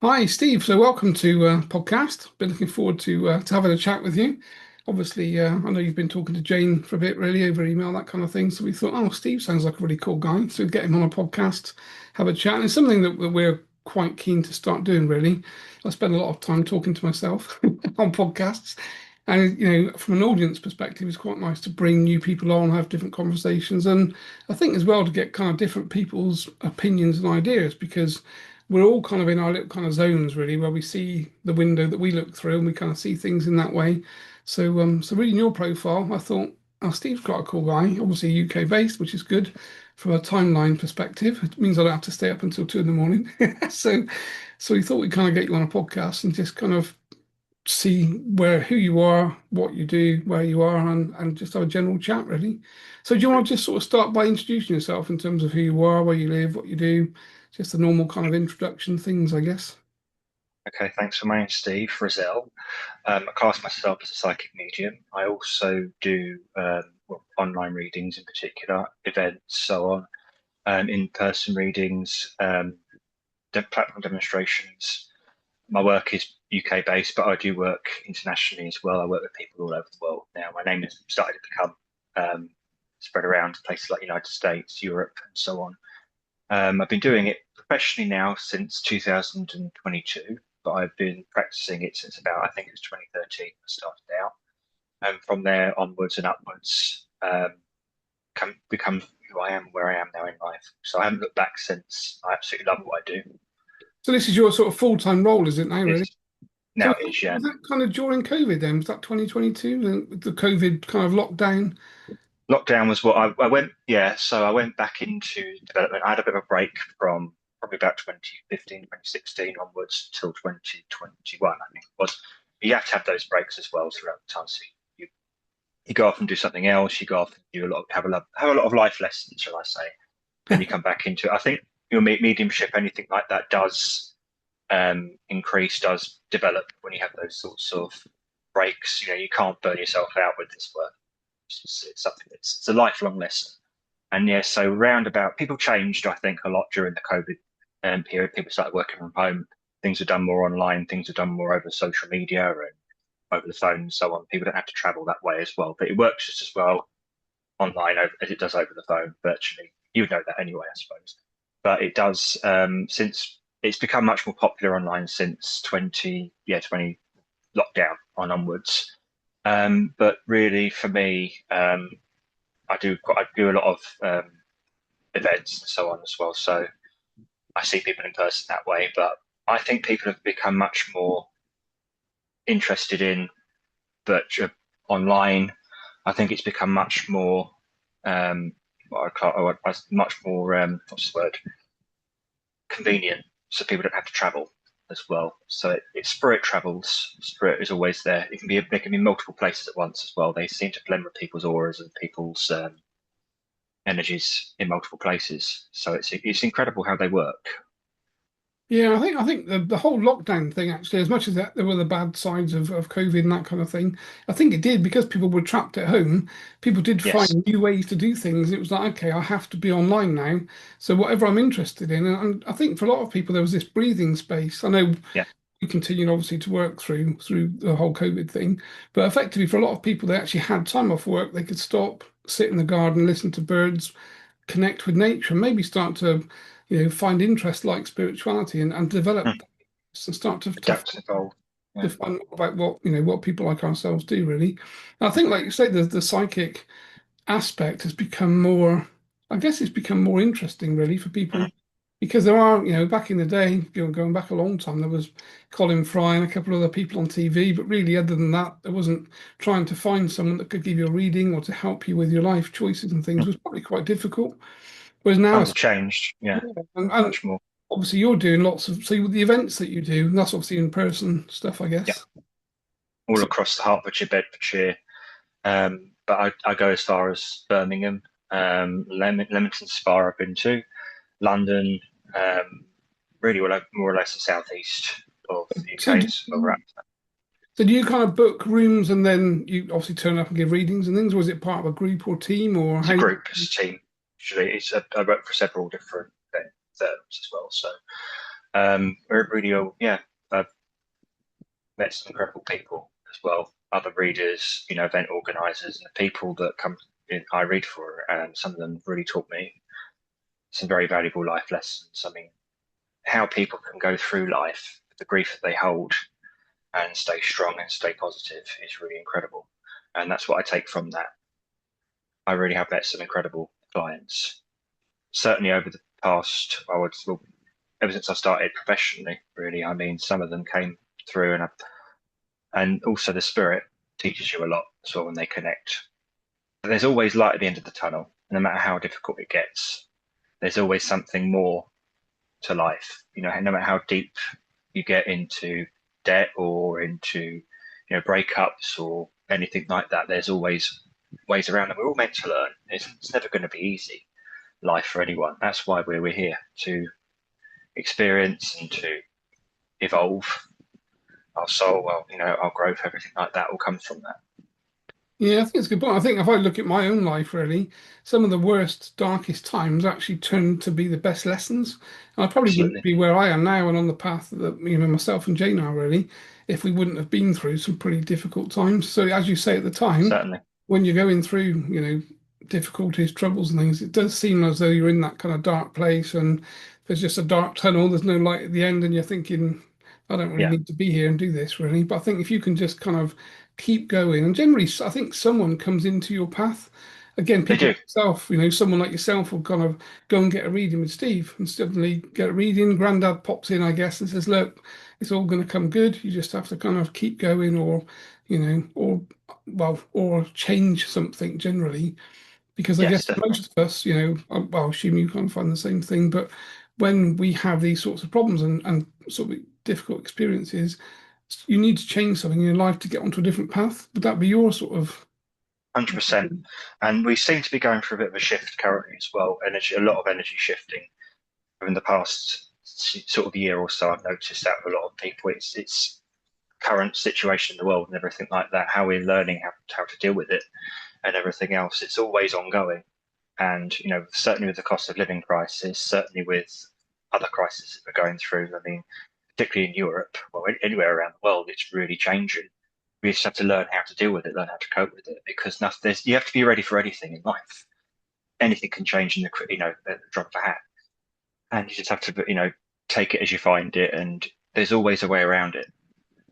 Hi, Steve. So welcome to podcast. Been looking forward to having a chat with you. Obviously, I know you've been talking to Jane for a bit, really, over email, that kind of thing. So we thought, oh, Steve sounds like a really cool guy. So we'd get him on a podcast, have a chat. And it's something that we're quite keen to start doing, really. I spend a lot of time talking to myself on podcasts. And, from an audience perspective, it's quite nice to bring new people on, have different conversations. And I think as well to get kind of different people's opinions and ideas because we're all kind of in our little kind of zones really where we see the window that we look through and we kind of see things in that way. So reading your profile, I thought, oh, Steve's quite a cool guy, obviously UK based, which is good from a timeline perspective. It means I don't have to stay up until 2 in the morning. So we thought we'd kind of get you on a podcast and just kind of see who you are, what you do, where you are, and just have a general chat really. So do you want to just sort of start by introducing yourself in terms of who you are, where you live, what you do, just the normal kind of introduction things, I guess. Okay, thanks for my name's Steve Razzell. I class myself as a psychic medium. I also do online readings in particular, events, so on, in-person readings, platform demonstrations. My work is UK based, but I do work internationally as well. I work with people all over the world now. My name has started to become spread around places like United States, Europe, and so on. I've been doing it professionally now since 2022, but I've been practicing it since about, I think it was 2013 I started out. And from there onwards and upwards, become who I am, where I am now in life. So I haven't looked back since. I absolutely love what I do. So this is your sort of full-time role, is it now, really? It's So now it is, yeah. was that kind of during COVID then? Was that 2022, the COVID kind of lockdown? Lockdown was what I went, yeah. So I went back into development. I had a bit of a break from probably about 2015, 2016 onwards till 2021, I think it was. You have to have those breaks as well throughout the time. So you go off and do something else. You go off and do a lot, have a lot of life lessons, shall I say? Then you come back into it. I think your mediumship, anything like that, does increase, does develop when you have those sorts of breaks. You know, you can't burn yourself out with this work. It's something that's it's a lifelong lesson. And yeah, so roundabout, people changed, I think, a lot during the COVID period. People started working from home. Things are done more online. Things are done more over social media and over the phone and so on. People don't have to travel that way as well. But it works just as well online as it does over the phone virtually. You would know that anyway, I suppose. But it does since it's become much more popular online since 20 lockdown on onwards. But really, for me, I do a lot of events and so on as well. So I see people in person that way. But I think people have become much more interested in virtual online. I think it's become much more much more what's the word, convenient, so people don't have to travel as well. So it spirit travels. Spirit is always there. There can be multiple places at once as well. They seem to blend with people's auras and people's energies in multiple places. So it's incredible how they work. Yeah, I think the whole lockdown thing actually, as much as that there were the bad sides of COVID and that kind of thing, I think it did because people were trapped at home. People did Yes. find new ways to do things. It was like, okay, I have to be online now. So whatever I'm interested in, and I think for a lot of people there was this breathing space. I know Yeah. we continued obviously to work through the whole COVID thing, but effectively for a lot of people they actually had time off work. They could stop, sit in the garden, listen to birds, connect with nature, and maybe start to, find interest like spirituality and develop Mm. and start Adapt and evolve. to Yeah. find more about what people like ourselves do really. And I think, like you say, the psychic aspect has become more. I guess it's become more interesting really for Mm. people because there are, back in the day, going back a long time, there was Colin Fry and a couple of other people on TV, but really, other than that, there wasn't trying to find someone that could give you a reading or to help you with your life choices and things Mm. was probably quite difficult. Whereas now, Times have changed. Yeah. and Much more. obviously you're doing lots of, so the events that you do, that's obviously in person stuff, I Yeah. guess. All So, across the Hertfordshire, Bedfordshire. But I go as far as Birmingham, Leamington Spa I've been to, London, um, really more or less the southeast of the so UK do, is where we're at. so do you kind of book rooms and then you obviously turn up and give readings and things, or is it part of a group or team, or It's a how? group, it's a team. Usually, I work for several different firms as well. So We're really, yeah, I've met some incredible people as well. Other readers, event organisers, and the people that come in, I read for, and some of them really taught me some very valuable life lessons. I mean, how people can go through life, the grief that they hold, and stay strong and stay positive is really incredible. And that's what I take from that. I really have met some incredible clients. Certainly over the past, well, ever since I started professionally, really. I mean, some of them came through, and also the spirit teaches you a lot as well when they connect. But there's always light at the end of the tunnel, no matter how difficult it gets. There's always something more to life. No matter how deep you get into debt or into, breakups or anything like that, there's always ways around it. We're all meant to learn. It's never going to be easy life for anyone. That's why we're here to experience and to evolve our soul, well, our growth, everything like that will come from that. Yeah, I think it's a good point. I think if I look at my own life, really, some of the worst, darkest times actually turned to be the best lessons. And I probably wouldn't Absolutely. be where I am now and on the path that myself and Jane are really, if we wouldn't have been through some pretty difficult times. So as you say at the time, Certainly. when you're going through, difficulties, troubles and things, it does seem as though you're in that kind of dark place and there's just a dark tunnel, there's no light at the end, and you're thinking, I don't really Yeah, need to be here and do this really. But I think if you can just kind of keep going, and generally, I think someone comes into your path. Again, they people do. like yourself, someone like yourself will kind of go and get a reading with Steve and suddenly get a reading. Granddad pops in, I guess, and says, look, it's all going to come good. You just have to kind of keep going or well, or change something generally. Because I Yes, guess definitely. most of us, well, I assume you kind of find the same thing, but when we have these sorts of problems and sort of difficult experiences, you need to change something in your life to get onto a different path. Would that be your sort of? 100%. And we seem to be going through a bit of a shift currently as well. A lot of energy shifting in the past sort of year or so. I've noticed that with a lot of people. It's current situation in the world and everything like that, how we're learning how to deal with it and everything else. It's always ongoing. And, certainly with the cost of living crisis, certainly with other crises that we're going through. I mean, particularly in Europe, well, anywhere around the world, it's really changing. We just have to learn how to deal with it, learn how to cope with it, because you have to be ready for anything in life. Anything can change in at the drop of a hat, and you just have to, take it as you find it. And there's always a way around it.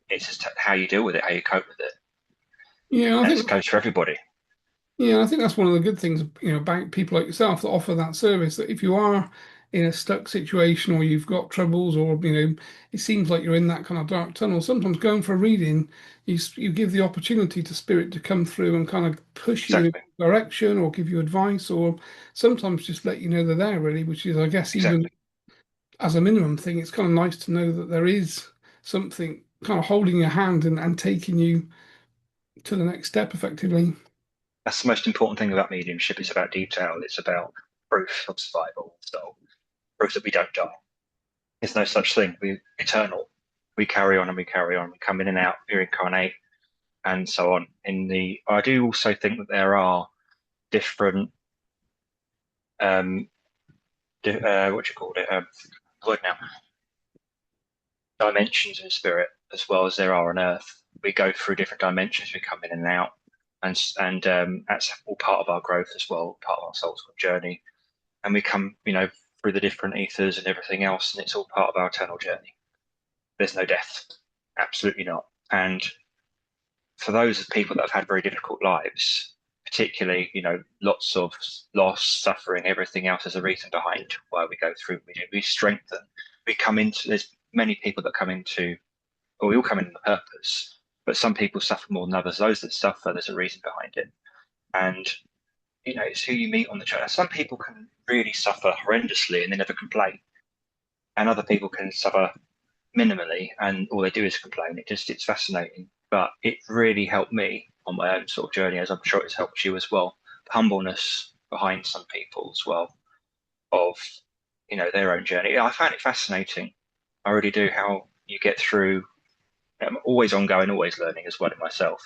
It's just how you deal with it, how you cope with it, Yeah, I and think it goes for everybody. Yeah, I think that's one of the good things, about people like yourself that offer that service. That if you are in a stuck situation or you've got troubles, or it seems like you're in that kind of dark tunnel, sometimes going for a reading, you give the opportunity to spirit to come through and kind of push you in Exactly, a direction or give you advice, or sometimes just let you know they're there, really, which is, I guess, even exactly. as a minimum thing, it's kind of nice to know that there is something kind of holding your hand and taking you to the next step effectively. That's the most important thing about mediumship. It's about detail. It's about proof of survival. So proof that we don't die. There's no such thing. We're eternal. We carry on and we carry on. We come in and out, we reincarnate, and so on. I do also think that there are different, um, what do you call it? The word now, dimensions in spirit as well as there are on Earth. We go through different dimensions. We come in and out, and that's all part of our growth as well, part of our soul's journey. And we come, through the different ethers and everything else, and it's all part of our eternal journey. There's no death, absolutely not. And for those people that have had very difficult lives, particularly, lots of loss, suffering, everything else, there's a reason behind why we go through. We strengthen. There's many people that come into, or we all come in on a purpose, but some people suffer more than others. Those that suffer, there's a reason behind it. And, it's who you meet on the journey. Some people can really suffer horrendously and they never complain. And other people can suffer minimally and all they do is complain. It's fascinating. But it really helped me on my own sort of journey, as I'm sure it's helped you as well. The humbleness behind some people as well of, their own journey. I found it fascinating. I really do how you get through. I'm always ongoing, always learning as well in myself.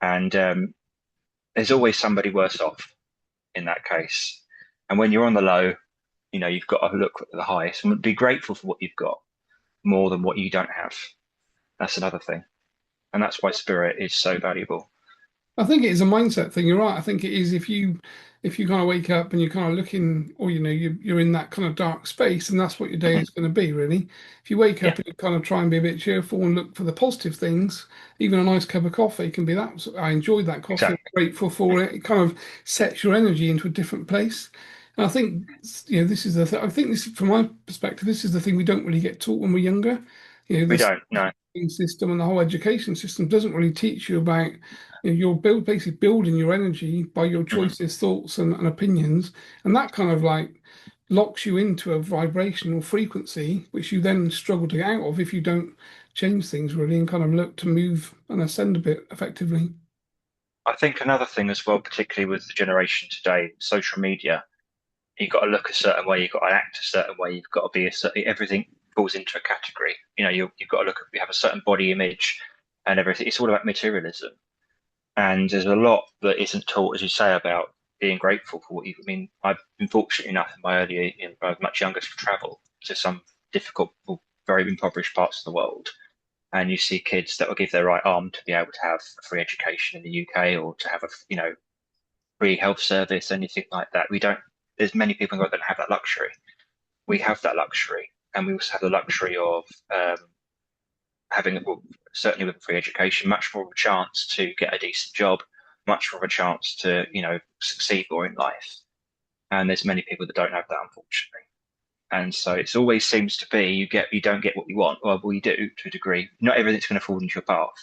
And there's always somebody worse off in that case. And when you're on the low, you've got to look at the highest and be grateful for what you've got. more than what you don't have. That's another thing. And that's why spirit is so valuable. I think it is a mindset thing. You're right. I think it is if you kind of wake up and you're kind of looking, or you're in that kind of dark space, and that's what your day Mhm. is going to be, really. If you wake Yeah, up and you kind of try and be a bit cheerful and look for the positive things, even a nice cup of coffee can be that. I enjoyed that coffee. I'm exactly. grateful for it. It kind of sets your energy into a different place. And I think this is the I think this, from my perspective, this is the thing we don't really get taught when we're younger. We The don't, no. system and the whole education system doesn't really teach you about you're basically building your energy by your Mhm. choices, thoughts, and opinions, and that kind of like locks you into a vibrational frequency, which you then struggle to get out of if you don't change things really and kind of look to move and ascend a bit effectively. I think another thing as well, particularly with the generation today, social media, you've got to look a certain way, you've got to act a certain way, you've got to be a certain, everything falls into a category. You've got to look at, you have a certain body image and everything. It's all about materialism. And there's a lot that isn't taught, as you say, about being grateful for what you. I mean, I've been fortunate enough in my early, when I was much younger, to travel to some difficult, or very impoverished parts of the world. And you see kids that will give their right arm to be able to have a free education in the UK or to have free health service, anything like that. We don't. There's many people in the world that don't have that luxury. We have that luxury, and we also have the luxury of um, having, well, certainly with free education, much more of a chance to get a decent job, much more of a chance to, succeed more in life. And there's many people that don't have that, unfortunately. And so it always seems to be you don't get what you want. Well, you do to a degree. Not everything's going to fall into your path.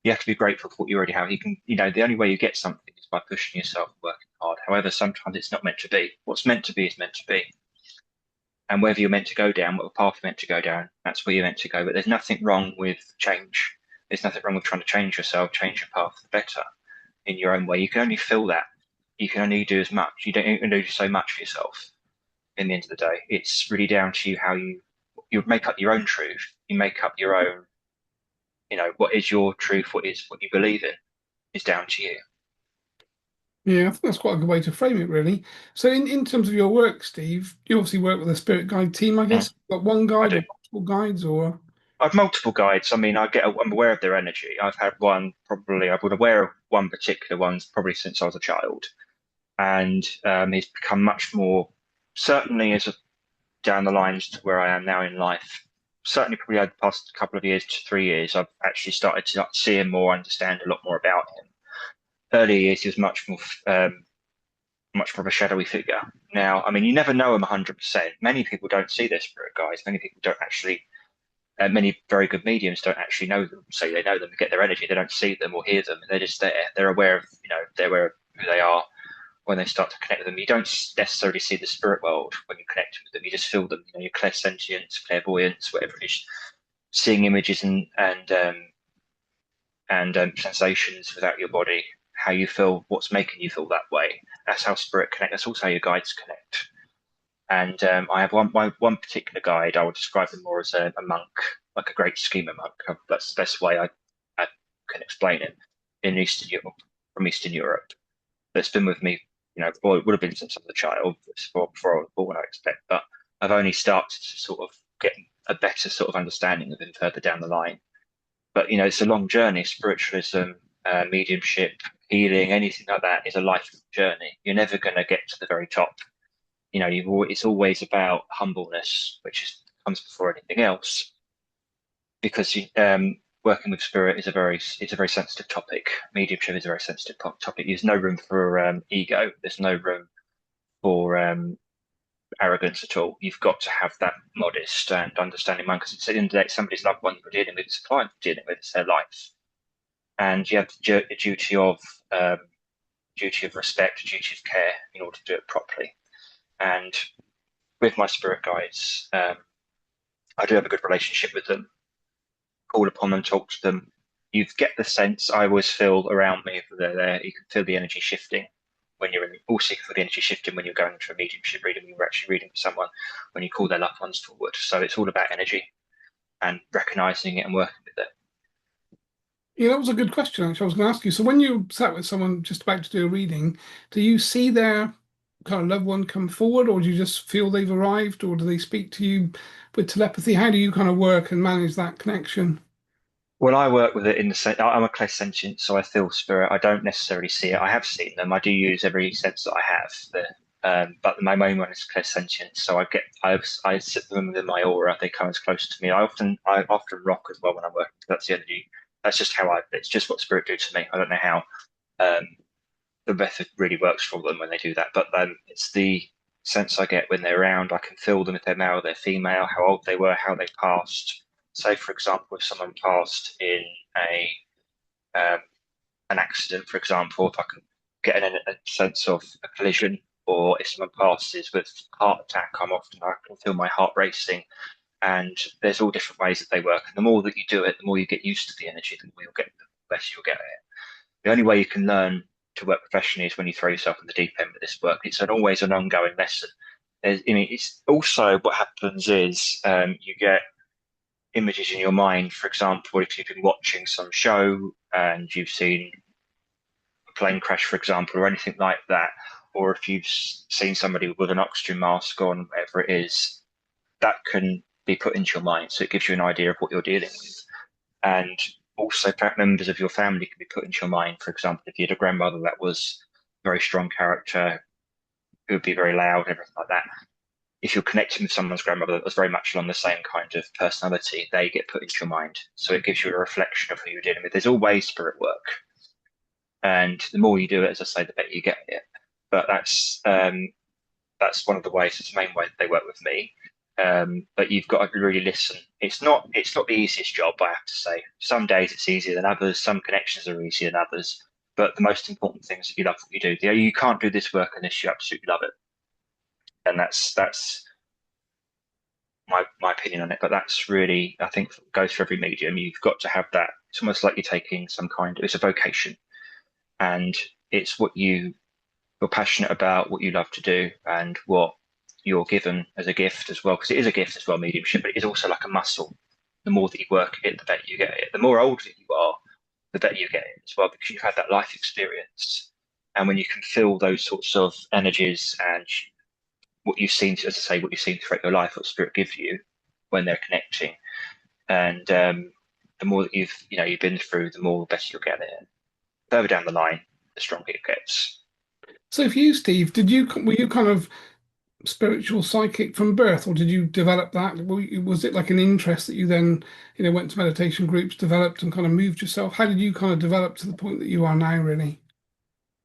You have to be grateful for what you already have. The only way you get something is by pushing yourself and working hard. However, sometimes it's not meant to be. What's meant to be is meant to be. And whether you're meant to go down, what path you're meant to go down, that's where you're meant to go. But there's nothing wrong with change. There's nothing wrong with trying to change yourself, change your path for the better in your own way. You can only feel that. You can only do as much. You don't you can do so much for yourself in the end of the day. It's really down to you how you make up your own truth. You make up your own, what is your truth, what is what you believe in is down to you. Yeah, I think that's quite a good way to frame it, really. So, in terms of your work, Steve, you obviously work with a spirit guide team, I Mm, guess. Got one I guide do. or multiple guides, or I've multiple guides. I mean, I'm aware of their energy. I've had one probably. I've been aware of one particular one probably since I was a child, and he's become much more. Certainly, as a, down the lines to where I am now in life. Certainly, probably over the past couple of years to 3 years, I've actually started to see him more, understand a lot more about him. Earlier years, he was much more of a shadowy figure. Now, I mean, you never know him 100%. Many people don't see their spirit guides. Many people don't actually many very good mediums don't actually know them. Say they know them, get their energy. They don't see them or hear them. They're just there. They're aware of, they're aware of who they are when they start to connect with them. You don't necessarily see the spirit world when you connect with them. You just feel them. Your clairsentience, clairvoyance, whatever it is, seeing images and sensations without your body. How you feel, what's making you feel that way. That's how spirit connect. That's also how your guides connect. And I have one particular guide. I would describe him more as a monk, like a great schemer monk. That's the best way I can explain it. In Eastern Europe, from Eastern Europe, that's been with me. Well, it would have been since I was a child, before I was born, I expect. But I've only started to sort of get a better sort of understanding of him further down the line. But it's a long journey. Spiritualism, mediumship, healing, anything like that is a life journey. You're never going to get to the very top. It's always about humbleness, comes before anything else, because working with spirit is it's a very sensitive topic. Mediumship is a very sensitive topic. There's no room for ego. There's no room for arrogance at all. You've got to have that modest and understanding mind, because at the end of the day, it's somebody's loved one you're dealing with, it's a client you're dealing with, it's their life, and you have the um, duty of respect, duty of care in order to do it properly. And with my spirit guides, I do have a good relationship with them. Call upon them, talk to them. You get the sense, I always feel around me if they're there. You can feel the energy shifting when you're in. Also, you can feel the energy shifting when you're going into a mediumship reading. You're actually reading for someone when you call their loved ones forward. So it's all about energy and recognizing it and working with it. yeah, that was a good question. Actually, I was going to ask you. So, when you sat with someone just about to do a reading, do you see their kind of loved one come forward, or do you just feel they've arrived, or do they speak to you with telepathy? How do you kind of work and manage that connection? Well, I work with it in the sense I'm a clairsentient, so I feel spirit. I don't necessarily see it. I have seen them. I do use every sense that I have. But my main one is clairsentient, so I sit them within my aura. They come as close to me. I often rock as well when I'm working. That's the energy. That's just how I. It's just what spirit do to me. I don't know how. Um, the method really works for them when they do that. But it's the sense I get when they're around. I can feel them if they're male or they're female, how old they were, how they passed. Say, for example, if someone passed in a um, an accident, for example, if I can get a sense of a collision, or if someone passes with heart attack, I can feel my heart racing. And there's all different ways that they work. And the more that you do it, the more you get used to the energy, the more you'll get, the less you'll get it. The only way you can learn to work professionally is when you throw yourself in the deep end with this work. It's always an ongoing lesson. It's also what happens is you get images in your mind. For example, if you've been watching some show and you've seen a plane crash, for example, or anything like that, or if you've seen somebody with an oxygen mask on, whatever it is, that can be put into your mind. So it gives you an idea of what you're dealing with. And also, members of your family can be put into your mind. For example, if you had a grandmother that was a very strong character, who would be very loud, everything like that. If you're connecting with someone's grandmother that was very much along the same kind of personality, they get put into your mind. So it gives you a reflection of who you're dealing with. There's always spirit work, and the more you do it, as I say, the better you get at it. But that's one of the ways. It's the main way that they work with me. But you've got to really listen. It's not the easiest job, I have to say. Some days it's easier than others. Some connections are easier than others. But the most important thing is that you love what you do. You can't do this work unless you absolutely love it. And that's my opinion on it. But that's really, I think, goes for every medium. You've got to have that. It's almost like you're taking some kind of, it's a vocation, and it's what you're passionate about, what you love to do, and what you're given as a gift as well. Because it is a gift as well, mediumship, but it is also like a muscle. The more that you work at it, the better you get at it. The more older you are, the better you get at it as well, because you've had that life experience. And when you can feel those sorts of energies and what you've seen, as I say, what you've seen throughout your life, what spirit gives you when they're connecting, and the more that you've been through, the more better you'll get at it. Further down the line, the stronger it gets. So for you, Steve, were you kind of spiritual psychic from birth, or did you develop that? Was it like an interest that you then, went to meditation groups, developed and kind of moved yourself? How did you kind of develop to the point that you are now, really?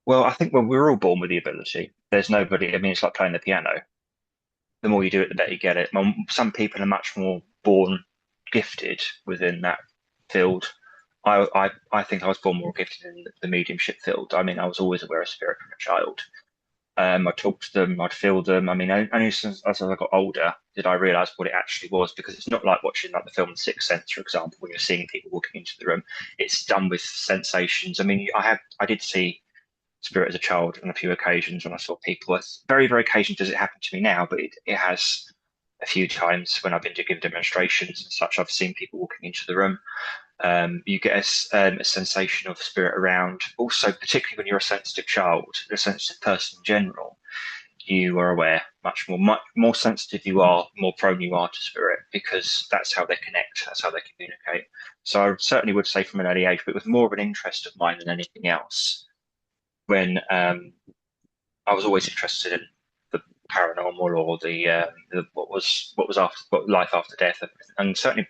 Well, I think when we're all born with the ability, there's nobody. I mean, it's like playing the piano. The more you do it, the better you get it. Some people are much more born gifted within that field. I think I was born more gifted in the mediumship field. I mean, I was always aware of spirit from a child. I talked to them, I'd feel them. I mean, only as I got older did I realize what it actually was, because it's not like watching like the film Sixth Sense, for example, when you're seeing people walking into the room. It's done with sensations. I mean, I did see spirit as a child on a few occasions when I saw people. It's very, very occasionally does it happen to me now, but it has a few times when I've been to give demonstrations and such. I've seen people walking into the room. You get a sensation of spirit around. Also, particularly when you're a sensitive child, a sensitive person in general, you are aware much more sensitive you are, more prone you are to spirit, because that's how they connect, that's how they communicate. So I certainly would say from an early age, but it was more of an interest of mine than anything else. When I was always interested in the paranormal, or what was after life after death, and certainly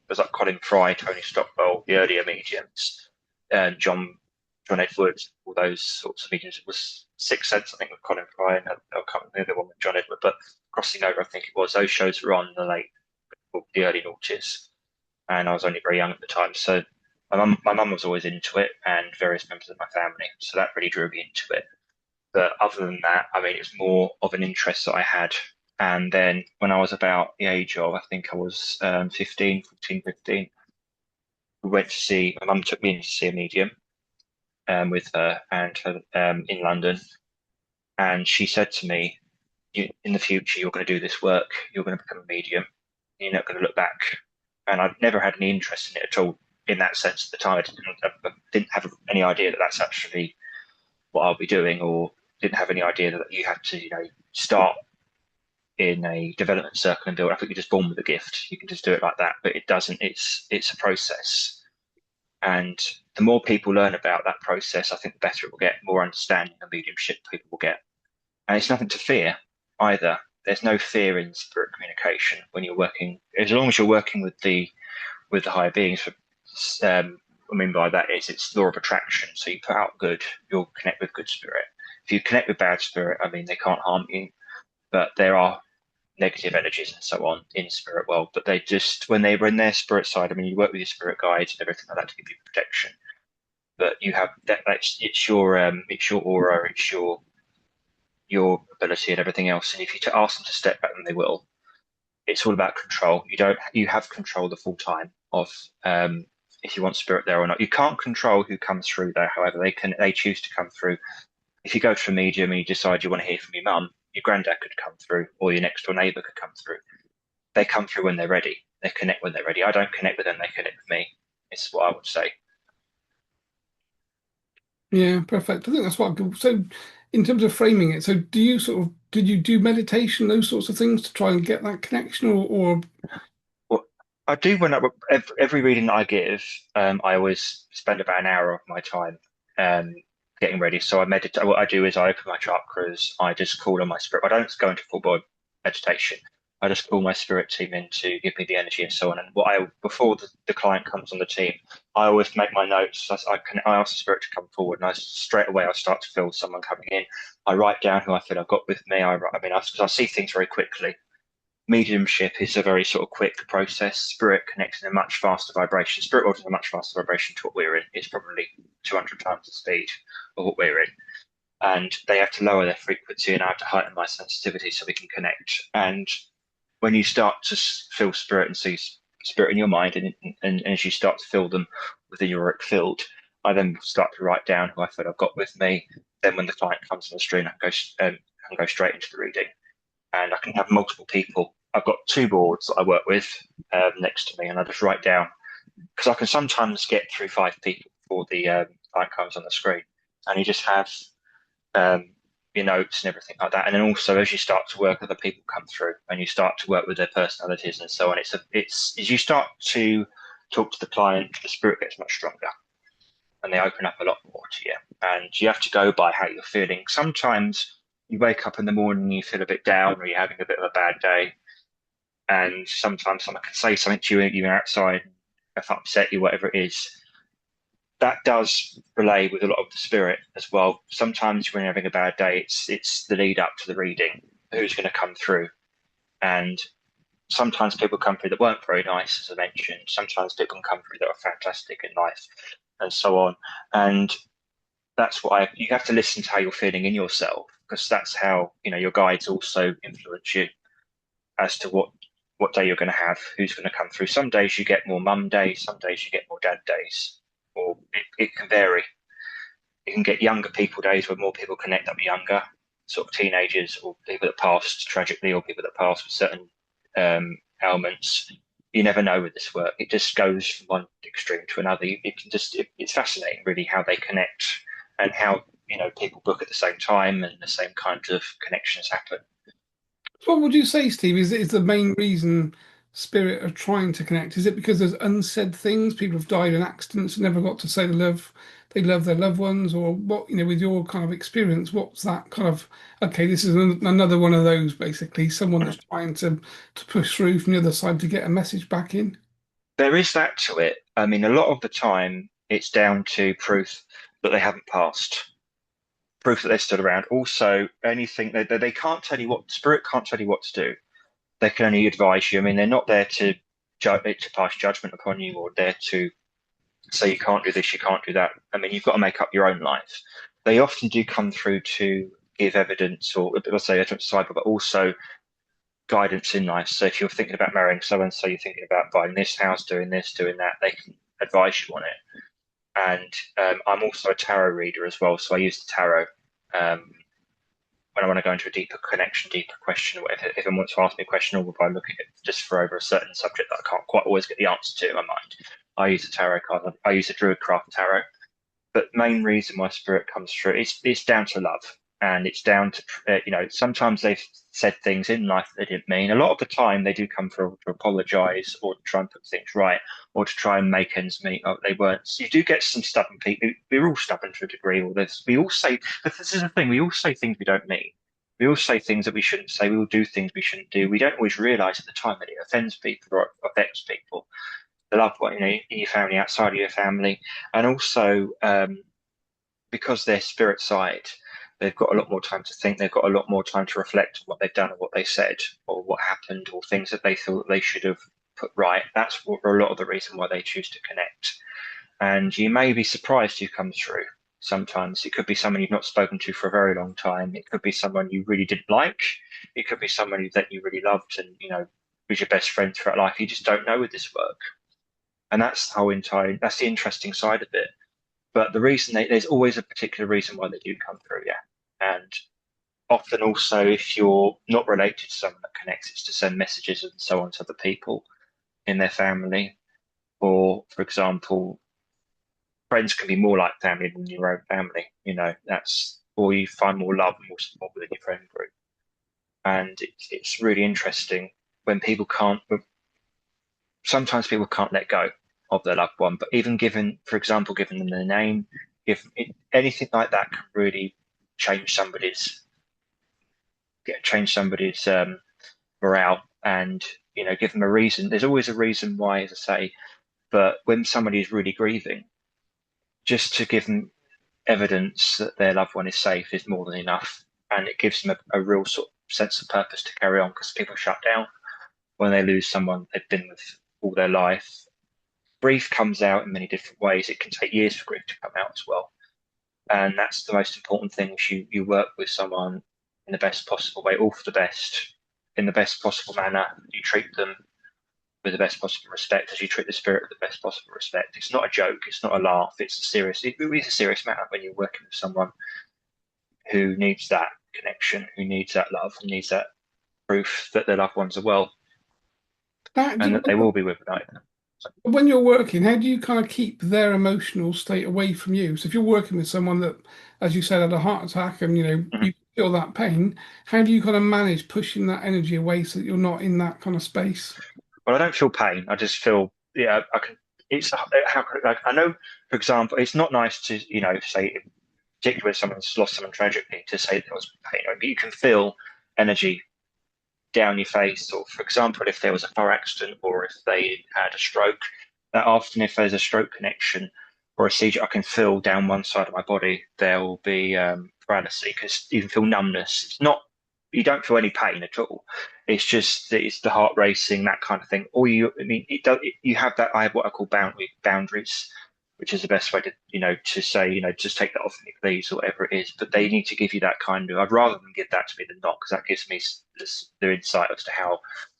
was like Colin Fry, Tony Stockwell, the earlier mediums, and John Edwards, all those sorts of mediums. It was Sixth Sense, I think, with Colin Fry, and I can't remember the one with John Edward, but Crossing Over, I think it was. Those shows were on in the early noughties, and I was only very young at the time. So my mum was always into it, and various members of my family. So that really drew me into it. But other than that, I mean, it's more of an interest that I had. And then when I was about the age of, I think I was 15, 14, 15, my mum took me in to see a medium with her and her in London. And she said to me, in the future, you're going to do this work, you're going to become a medium, you're not going to look back. And I'd never had any interest in it at all in that sense at the time. I didn't have any idea that that's actually what I'll be doing, or didn't have any idea that you had to, start in a development circle and build. I think you're just born with a gift. You can just do it like that, but it doesn't. It's a process, and the more people learn about that process, I think the better it will get. More understanding of mediumship people will get, and it's nothing to fear either. There's no fear in spirit communication when you're working, as long as you're working with the higher beings. What I mean by that is it's law of attraction. So you put out good, you'll connect with good spirit. If you connect with bad spirit, I mean, they can't harm you, but there are negative energies and so on in spirit world. But they just, when they were in their spirit side, I mean, you work with your spirit guides and everything like that to give you protection. But you have that's it's your aura, it's your ability and everything else. And if you ask them to step back, then they will. It's all about control. You have control the full time of if you want spirit there or not. You can't control who comes through there. However, they choose to come through. If you go to a medium and you decide you want to hear from your mum, your granddad could come through, or your next door neighbour could come through. They come through when they're ready. They connect when they're ready. I don't connect with them; they connect with me. It's what I would say. Yeah, perfect. I think that's what. So, in terms of framing it, so did you do meditation, those sorts of things to try and get that connection, or Well, I do when every reading that I give, I always spend about an hour of my time um, getting ready. So I meditate. What I do is I open my chakras. I just call on my spirit. I don't go into full body meditation. I just call my spirit team in to give me the energy and so on. And before the client comes on the team, I always make my notes. I ask the spirit to come forward, and straight away I start to feel someone coming in. I write down who I feel I've got with me. Because I see things very quickly. Mediumship is a very sort of quick process. Spirit connects in a much faster vibration. Spirit world is a much faster vibration to what we're in. It's probably 200 times the speed of what we're in. And they have to lower their frequency, and I have to heighten my sensitivity so we can connect. And when you start to feel spirit and see spirit in your mind, and as you start to feel them within your auric field, I then start to write down who I feel I've got with me. Then when the client comes on the screen, I can go straight into the reading, and I can have multiple people. I've got two boards that I work with next to me, and I just write down, because I can sometimes get through five people before the client comes on the screen, and you just have um, your notes and everything like that. And then also, as you start to work, other people come through, and you start to work with their personalities and so on. It's as you start to talk to the client, the spirit gets much stronger, and they open up a lot more to you. And you have to go by how you're feeling. Sometimes you wake up in the morning and you feel a bit down, or you're having a bit of a bad day, and sometimes someone can say something to you, you're outside, if upset you, whatever it is. That does relay with a lot of the spirit as well. Sometimes when you're having a bad day, it's the lead up to the reading, who's going to come through. And sometimes people come through that weren't very nice, as I mentioned. Sometimes people can come through that are fantastic in life, and so on. And that's why you have to listen to how you're feeling in yourself, because that's how your guides also influence you as to what day you're going to have, who's going to come through. Some days you get more mum days, some days you get more dad days, or it can vary. You can get younger people days where more people connect that were younger, sort of teenagers or people that passed tragically, or people that passed with certain ailments. You never know with this work. It just goes from one extreme to another. It's fascinating really how they connect, and how people book at the same time and the same kind of connections happen. what would you say, Steve? Is the main reason spirit are trying to connect? Is it because there's unsaid things? People have died in accidents and never got to say they love their loved ones, or what? With your kind of experience, what's that kind of? Okay, this is another one of those. Basically, someone that's trying to push through from the other side to get a message back in. There is that to it. I mean, a lot of the time it's down to proof that they haven't passed, proof that they're still around. Also, anything they can't tell you what spirit can't tell you what to do. They can only advise you. I mean, they're not there to pass judgment upon you, or there to say you can't do this, you can't do that. I mean, you've got to make up your own life. They often do come through to give evidence, or let's say evidence cyber, but also guidance in life. So if you're thinking about marrying so and so, you're thinking about buying this house, doing this, doing that, they can advise you on it. And I'm also a tarot reader as well, so I use the tarot um, when I want to go into a deeper connection, deeper question, or if I want to ask me a question, or if I'm looking at just for over a certain subject that I can't quite always get the answer to in my mind, I use the tarot card. I use the Druid Craft Tarot. But main reason why spirit comes through, it's down to love. And it's down to, sometimes they've said things in life that they didn't mean. A lot of the time, they do come through to apologize or to try and put things right or to try and make ends meet. Oh, they weren't. So you do get some stubborn people. We're all stubborn to a degree. All this, we all say, but this is the thing, we all say things we don't mean. We all say things that we shouldn't say. We all do things we shouldn't do. We don't always realize at the time that it offends people or affects people, the loved one, in your family, outside of your family. And also, because they're spirit side, they've got a lot more time to think. They've got a lot more time to reflect on what they've done or what they said or what happened or things that they thought they should have put right. That's a lot of the reason why they choose to connect. And you may be surprised who comes through. Sometimes it could be someone you've not spoken to for a very long time. It could be someone you really didn't like. It could be someone that you really loved and, was your best friend throughout life. You just don't know with this work. And that's that's the interesting side of it. But the reason there's always a particular reason why they do come through, yeah. And often also, if you're not related to someone that connects, it's to send messages and so on to other people in their family. Or, for example, friends can be more like family than your own family. Or you find more love and more support within your friend group. And it's really interesting when sometimes people can't let go of their loved one, but even for example, giving them their name, anything like that can really change somebody's morale and give them a reason. There's always a reason why, as I say, but when somebody is really grieving, just to give them evidence that their loved one is safe is more than enough, and it gives them a real sort of sense of purpose to carry on, because people shut down when they lose someone they've been with all their life. Grief comes out in many different ways. It can take years for grief to come out as well. And that's the most important thing. You work with someone in the best possible way, all for the best, in the best possible manner. You treat them with the best possible respect as you treat the spirit with the best possible respect. It's not a joke. It's not a laugh. It is a serious matter when you're working with someone who needs that connection, who needs that love, who needs that proof that their loved ones are well and that they will be with them. When you're working, how do you kind of keep their emotional state away from you? So if you're working with someone that, as you said, had a heart attack and Mm-hmm. you feel that pain, how do you kind of manage pushing that energy away so that you're not in that kind of space? Well, I don't feel pain. I just feel, yeah, I can. It's how like, I know, for example, it's not nice to, say, particularly when someone's lost someone tragically, to say there was pain. But you can feel energy down your face, or for example, if there was a car accident or if they had a stroke, that often if there's a stroke connection or a seizure, I can feel down one side of my body there will be paralysis, because you can feel numbness. It's not, you don't feel any pain at all. It's just it's the heart racing, that kind of thing. Or you have that. I have what I call boundaries, which is the best way to to say just take that off me, please, or whatever it is. But they need to give you that kind of. I'd rather them give that to me than not, because that gives me the insight as to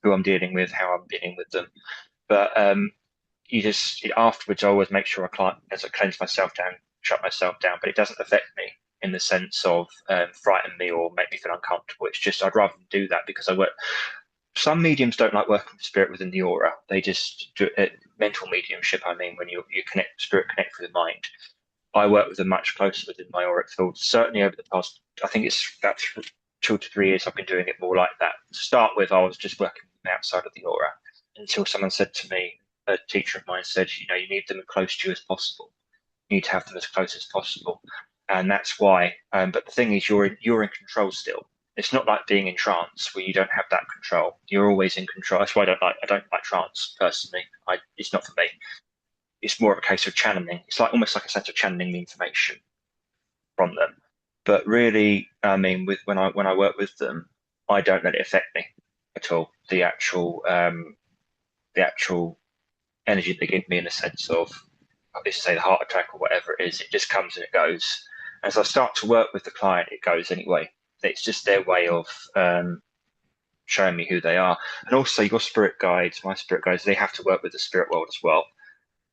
who I'm dealing with, how I'm dealing with them. But you just afterwards, I always make sure as I cleanse myself down, shut myself down. But it doesn't affect me in the sense of frighten me or make me feel uncomfortable. It's just I'd rather them do that, because I work. Some mediums don't like working with spirit within the aura. They just do it, mental mediumship. I mean, when you spirit connect with the mind. I work with them much closer within my auric field. Certainly over the past, I think it's about 2 to 3 years, I've been doing it more like that. To start with, I was just working outside of the aura until someone said to me, a teacher of mine said, you need them as close to you as possible. You need to have them as close as possible, and that's why. But the thing is, you're in control still. It's not like being in trance where you don't have that control. You're always in control. That's why I don't like trance personally. It's not for me. It's more of a case of channeling. It's like almost like a sense of channeling the information from them. But really, I mean, when I work with them, I don't let it affect me at all. The actual energy they give me, in the sense of, let's say, the heart attack or whatever it is, it just comes and it goes. As I start to work with the client, it goes anyway. It's just their way of showing me who they are. And also, your spirit guides, my spirit guides, they have to work with the spirit world as well,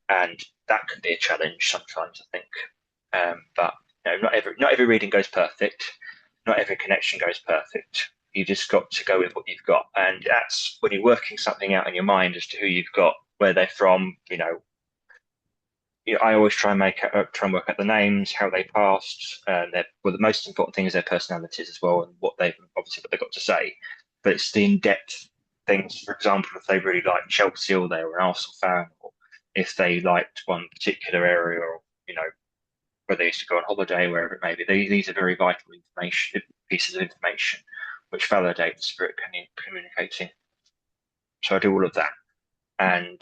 and that can be a challenge sometimes, I think. But not every reading goes perfect. Not every connection goes perfect. You just got to go with what you've got, and that's when you're working something out in your mind as to who you've got, where they're from, I always try and try and work out the names, how they passed, and well, the most important thing is their personalities as well, and what they've got to say. But it's the in-depth things. For example, if they really liked Chelsea or they were an Arsenal fan, or if they liked one particular area, or where they used to go on holiday, wherever it may be. These are very vital information pieces of information which validate the spirit communicating. So I do all of that, and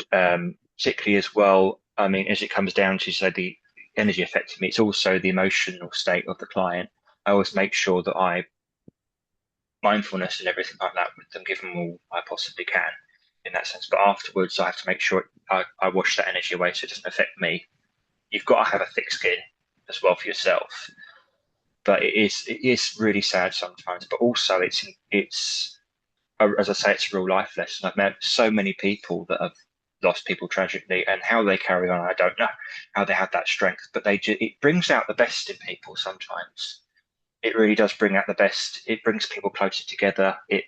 particularly as well. I mean, as it comes down to say the energy affecting me, it's also the emotional state of the client. I always make sure that I mindfulness and everything like that with them, give them all I possibly can in that sense. But afterwards, I have to make sure I wash that energy away so it doesn't affect me. You've got to have a thick skin as well for yourself. But it is really sad sometimes. But also, it's as I say, it's a real life lesson. I've met so many people that have lost people tragically, and how they carry on, I don't know. How they have that strength, but it brings out the best in people sometimes. It really does bring out the best. It brings people closer together. It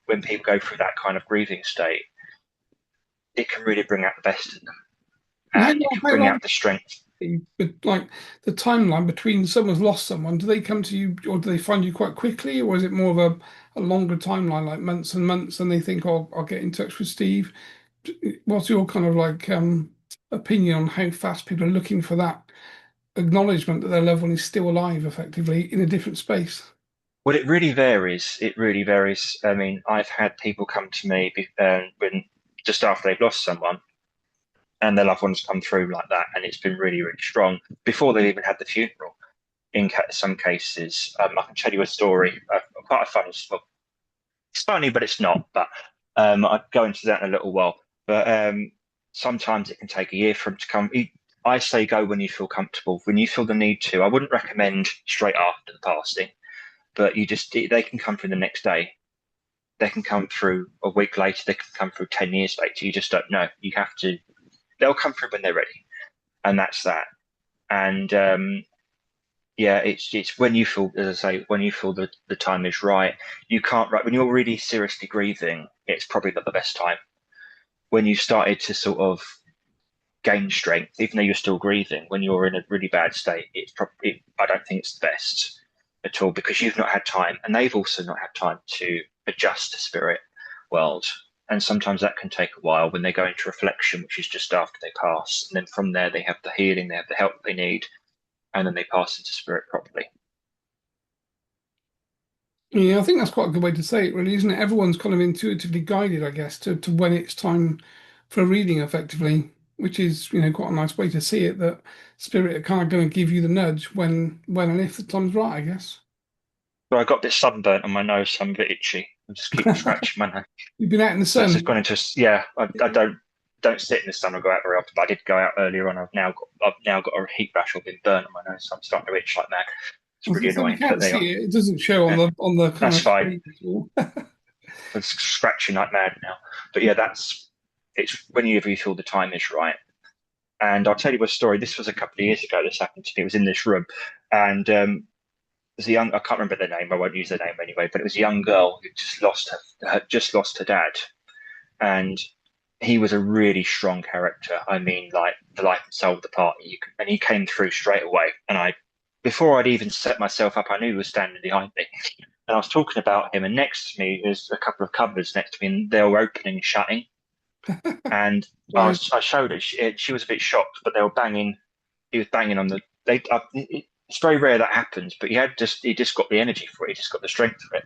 when people go through that kind of grieving state, it can really bring out the best in them, And and it can how bring long, out the strength. but like the timeline between someone's lost someone, do they come to you or do they find you quite quickly, or is it more of a longer timeline, like months and months, and they think, oh, I'll get in touch with Steve? What's your kind of like opinion on how fast people are looking for that acknowledgement that their loved one is still alive, effectively in a different space? Well, it really varies. It really varies. I mean, I've had people come to me when just after they've lost someone, and their loved ones come through like that, and it's been really, really strong before they've even had the funeral. In some cases, I can tell you a story, quite a funny. Well, it's funny, but it's not. But I'll go into that in a little while. But sometimes it can take a year for them to come. I say go when you feel comfortable, when you feel the need to. I wouldn't recommend straight after the passing, but they can come through the next day. They can come through a week later. They can come through 10 years later. You just don't know. You have to. They'll come through when they're ready, and that's that. And yeah, it's when you feel, as I say, when you feel that the time is right. You can't right when you're really seriously grieving. It's probably not the best time. When you started to sort of gain strength, even though you're still grieving, when you're in a really bad state, I don't think it's the best at all because you've not had time, and they've also not had time to adjust to spirit world. And sometimes that can take a while when they go into reflection, which is just after they pass, and then from there they have the healing, they have the help they need, and then they pass into spirit properly. Yeah, I think that's quite a good way to say it, really, isn't it? Everyone's kind of intuitively guided, I guess, to when it's time for a reading, effectively, which is, quite a nice way to see it, that spirit are kind of going to give you the nudge when and if the time's right, I guess. So I got a bit sunburnt on my nose, so I'm a bit itchy. I just keep scratching my nose. You've been out in the So it's sun. just gone into yeah. I don't sit in the sun or go out very often, but I did go out earlier on. I've now got a heat rash or been burnt on my nose, so I'm starting to itch like mad. I It's was really going to say we annoying, but can't there you see are. it. It doesn't show on Yeah, the kind that's of fine. screen at all. I'm scratching like mad now. But yeah, it's whenever you feel the time is right. And I'll tell you a story. This was a couple of years ago. This happened to me. It was in this room, and there's a young. I can't remember the name. I won't use the name anyway. But it was a young girl who just lost her dad, and he was a really strong character. I mean, like the life and soul of the party. And he came through straight away. And before I'd even set myself up, I knew he was standing behind me. And I was talking about him, and next to me there's a couple of cupboards next to me, and they were opening and shutting. And Right. I showed her. She was a bit shocked, but they were banging. He was banging on the. It's very rare that happens, but he just got the energy for it. He just got the strength for it.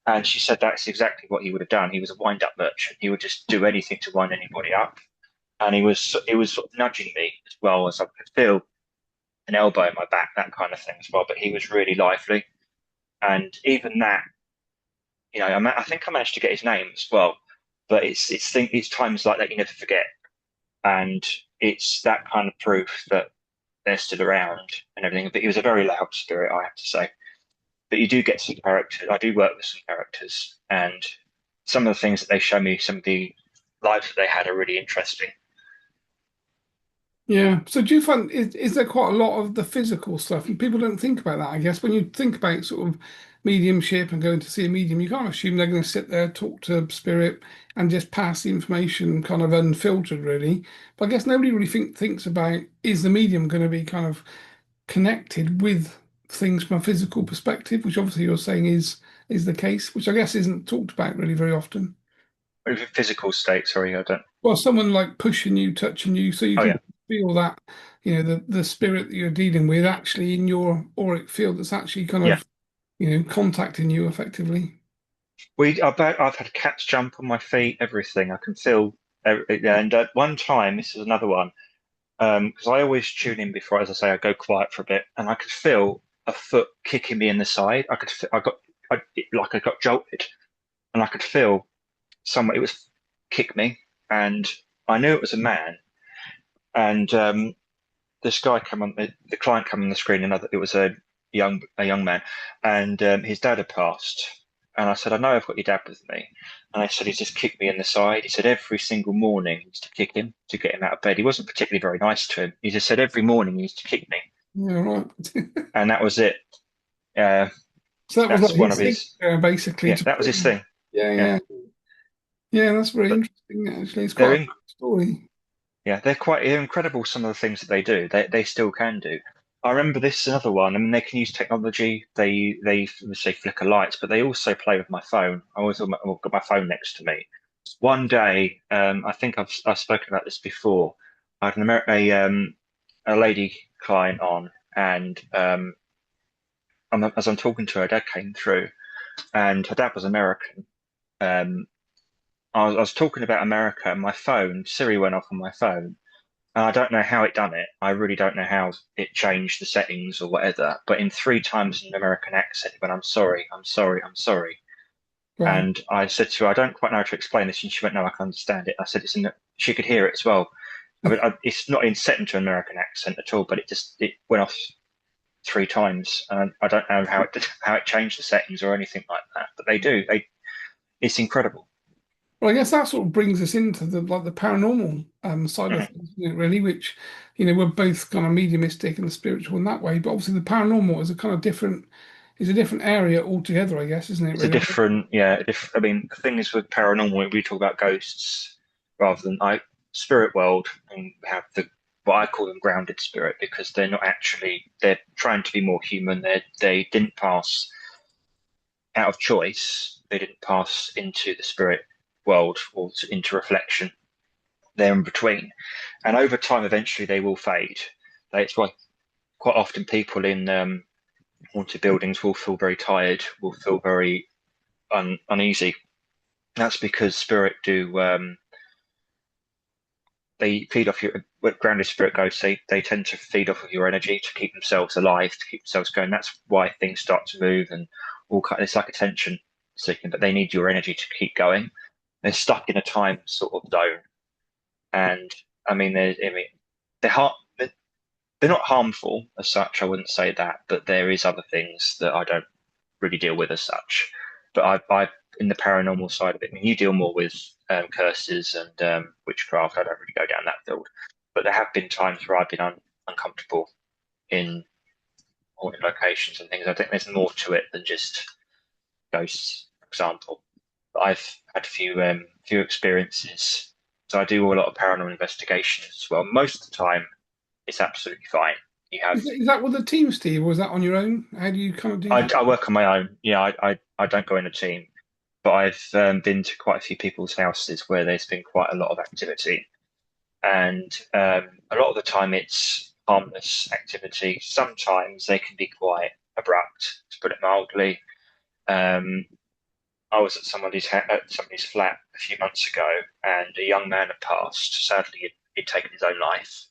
And she said that's exactly what he would have done. He was a wind-up merchant. He would just do anything to wind anybody up. And he was sort of nudging me as well as I could feel an elbow in my back, that kind of thing as well. But he was really lively. And even that, I think I managed to get his name as well. But it's times like that you never forget, and it's that kind of proof that they're still around and everything. But he was a very loud spirit, I have to say. But you do get some characters. I do work with some characters, and some of the things that they show me, some of the lives that they had, are really interesting. Yeah. So do you find is there quite a lot of the physical stuff? And people don't think about that, I guess. When you think about sort of mediumship and going to see a medium, you can't assume they're going to sit there, talk to spirit, and just pass the information kind of unfiltered, really. But I guess nobody really thinks about is the medium going to be kind of connected with things from a physical perspective, which obviously you're saying is the case, which I guess isn't talked about really very often. Physical state, sorry, I don't. Well, someone like pushing you, touching you, so you Oh can yeah, feel that, the spirit that you're dealing with actually in your auric field that's actually kind yeah. of, contacting you effectively. I've had cats jump on my feet, everything. I can feel, yeah, and at one time, this is another one, because I always tune in before, as I say, I go quiet for a bit, and I could feel a foot kicking me in the side. I got jolted, and I could feel someone, it was kick me, and I knew it was a man, and this guy come on, the client come on the screen, and it was a young man, and his dad had passed. And I said, I know I've got your dad with me. And I said, he's just kicked me in the side. He said every single morning he used to kick him to get him out of bed. He wasn't particularly very nice to him. He just said every morning he used to kick me. Yeah, right. And that was it. Uh, So that was like that's one of his thing, his, basically. yeah, that was his thing. Yeah, Yeah. yeah, yeah. That's very But interesting. Actually, it's they're quite a in, story. yeah, they're incredible, some of the things that they do. They still can do. I remember this is another one. I mean, they can use technology. They say flicker lights, but they also play with my phone. I've got my phone next to me. One day, I think I've spoken about this before. I had a lady client on, and as I'm talking to her, dad came through, and her dad was American. Um, I was talking about America, and my phone, Siri went off on my phone, and I don't know how it done it. I really don't know how it changed the settings or whatever. But in three times in an American accent, when I'm sorry, I'm sorry, I'm sorry. Wow. And I said to her, I don't quite know how to explain this. And she went, no, I can understand it. I said, she could hear it as well. I mean, it's not in set into an American accent at all, but it went off three times. And I don't know how it changed the settings or anything like that. But they do. It's incredible. Well, I guess that sort of brings us into the paranormal side of Mhm. things, isn't it, really, which, we're both kind of mediumistic and spiritual in that way, but obviously the paranormal is a different area altogether, I guess, isn't it, It's a really? different, yeah. I mean, the thing is with paranormal, we talk about ghosts rather than spirit world, and we have what I call them grounded spirit because they're not actually. They're trying to be more human. They didn't pass out of choice. They didn't pass into the spirit world or into reflection. They're in between, and over time, eventually, they will fade. That's why quite often people in haunted buildings will feel very tired, will feel very uneasy. That's because spirit do they feed off your when grounded spirit goes, they tend to feed off of your energy to keep themselves alive, to keep themselves going. That's why things start to move and it's like attention seeking, but they need your energy to keep going. They're stuck in a time sort of zone. And they're hard, they're not harmful as such, I wouldn't say that, but there is other things that I don't really deal with as such. But I in the paranormal side of it, I mean, you deal more with curses and witchcraft. I don't really go down that field, but there have been times where I've been uncomfortable in haunted locations and things. I think there's more to it than just ghosts, for example. But I've had few experiences, so I do a lot of paranormal investigations as well. Most of the time, it's absolutely fine. You have Is that with a team, Steve, or is that on your own? How do you kind of do I, that? I work on my own. Yeah, I don't go in a team. But I've been to quite a few people's houses where there's been quite a lot of activity, and a lot of the time it's harmless activity. Sometimes they can be quite abrupt, to put it mildly. Um, I was at somebody's flat a few months ago, and a young man had passed. Sadly, he'd taken his own life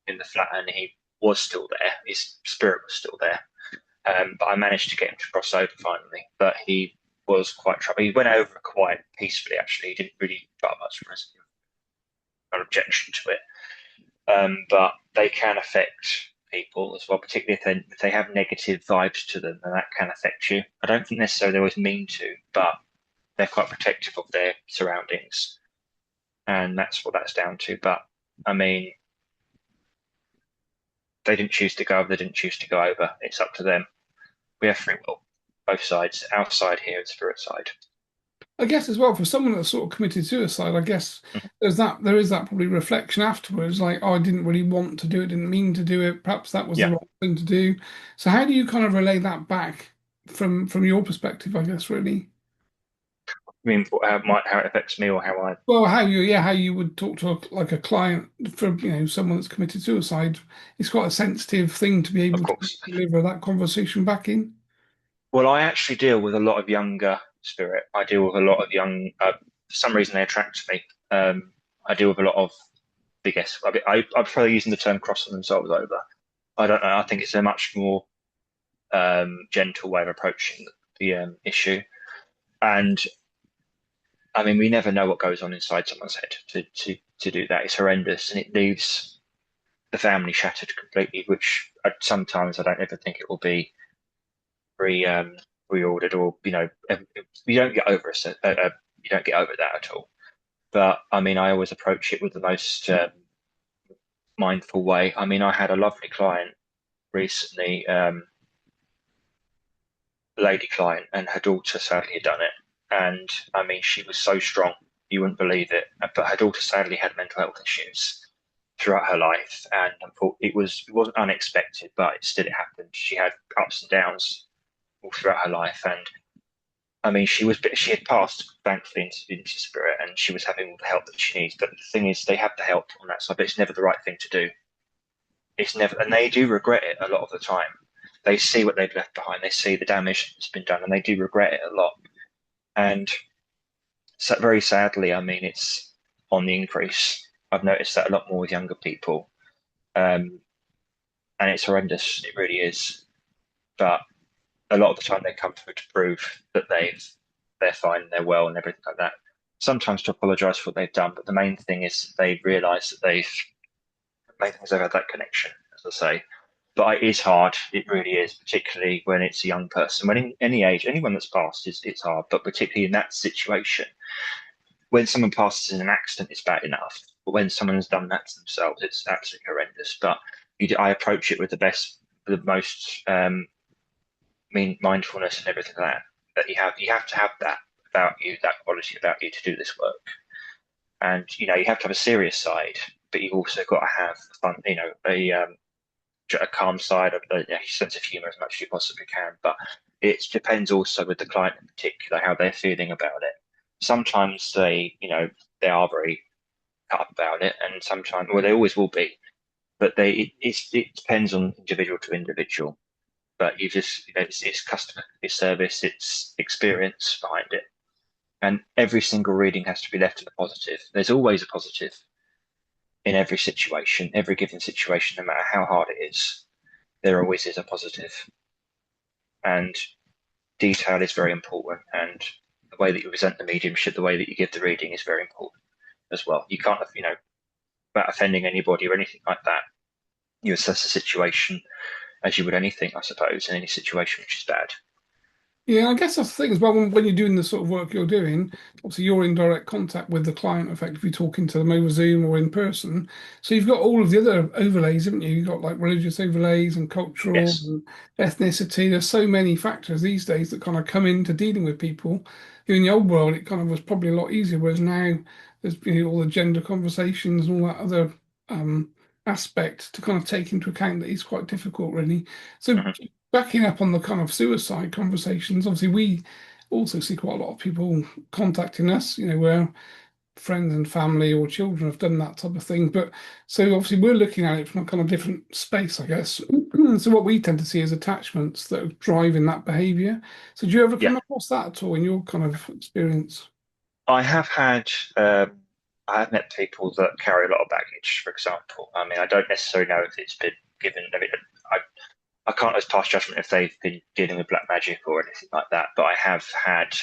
in the flat, and he was still there. His spirit was still there. But I managed to get him to cross over finally. But he was quite troubled. He went over quite peacefully, actually. He didn't really put up much an objection to it. But they can affect people as well, particularly if they have negative vibes to them, and that can affect you. I don't think necessarily they always mean to, but they're quite protective of their surroundings, and that's what that's down to. But I mean, they didn't choose to go over, they didn't choose to go over. It's up to them. We have free will, both sides, our side here and spirit side. I guess as well for someone that's sort of committed suicide, I guess Mhm. there is that probably reflection afterwards, like, oh, I didn't really want to do it, didn't mean to do it, perhaps that was the Yeah. wrong thing to do. So how do you kind of relay that back from your perspective, I guess, really? I mean, how it affects me or how I, Well, how you would talk to like a client for, someone that's committed suicide. It's quite a sensitive thing to be of able to course. deliver that conversation back in. Well, I actually deal with a lot of younger spirit. I deal with a lot of young, for some reason they attract me. I deal with a lot of big S. I prefer using the term crossing themselves over. I don't know. I think it's a much more gentle way of approaching the issue. And I mean, we never know what goes on inside someone's head to do that. It's horrendous, and it leaves the family shattered completely. Which sometimes I don't ever think it will be re reordered, or you don't get over you don't get over that at all. But I mean, I always approach it with the most mindful way. I mean, I had a lovely client recently, a lady client, and her daughter sadly had done it. And I mean, she was so strong, you wouldn't believe it. But her daughter sadly had mental health issues throughout her life, and it wasn't unexpected, but it happened. She had ups and downs all throughout her life, and I mean, she had passed thankfully into spirit, and she was having all the help that she needs. But the thing is, they have the help on that side, but it's never the right thing to do. It's never, and they do regret it a lot of the time. They see what they've left behind, they see the damage that's been done, and they do regret it a lot. And so very sadly, I mean, it's on the increase. I've noticed that a lot more with younger people, um, and it's horrendous. It really is. But a lot of the time, they come through to prove that they're fine, they're well, and everything like that. Sometimes to apologise for what they've done, but the main thing is they realise that main thing is they've had that connection, as I say. But it is hard. It really is, particularly when it's a young person. When in any age, anyone that's passed it's hard. But particularly in that situation, when someone passes in an accident, it's bad enough. But when someone has done that to themselves, it's absolutely horrendous. But I approach it with the most mindfulness and everything like that. That you have to have that about you, that quality about you to do this work. And you have to have a serious side, but you've also got to have fun. A calm side of a sense of humor as much as you possibly can. But it depends also with the client in particular how they're feeling about it. Sometimes they are very cut up about it, and sometimes, well, they always will be. But it depends on individual to individual. But it's customer service, it's experience behind it, and every single reading has to be left in a positive. There's always a positive in every situation, every given situation, no matter how hard it is. There always is a positive, and detail is very important. And the way that you present the mediumship, the way that you give the reading is very important as well. You can't, without offending anybody or anything like that. You assess the situation as you would anything, I suppose, in any situation which is bad. Yeah, I guess that's the thing as well. When you're doing the sort of work you're doing, obviously you're in direct contact with the client, effectively talking to them over Zoom or in person. So you've got all of the other overlays, haven't you? You've got like religious overlays and cultural Yes. and ethnicity. There's so many factors these days that kind of come into dealing with people. In the old world, it kind of was probably a lot easier, whereas now there's all the gender conversations and all that other um, aspect to kind of take into account that is quite difficult, really. So Hmm. backing up on the kind of suicide conversations, obviously we also see quite a lot of people contacting us, where friends and family or children have done that type of thing. But so obviously we're looking at it from a kind of different space, I guess. So what we tend to see is attachments that are driving that behavior. So do you ever Yeah, come across that at all in your kind of experience? I have had. I have met people that carry a lot of baggage. For example, I mean, I don't necessarily know if it's been given. I mean, I can't as pass judgment if they've been dealing with black magic or anything like that. But I have had.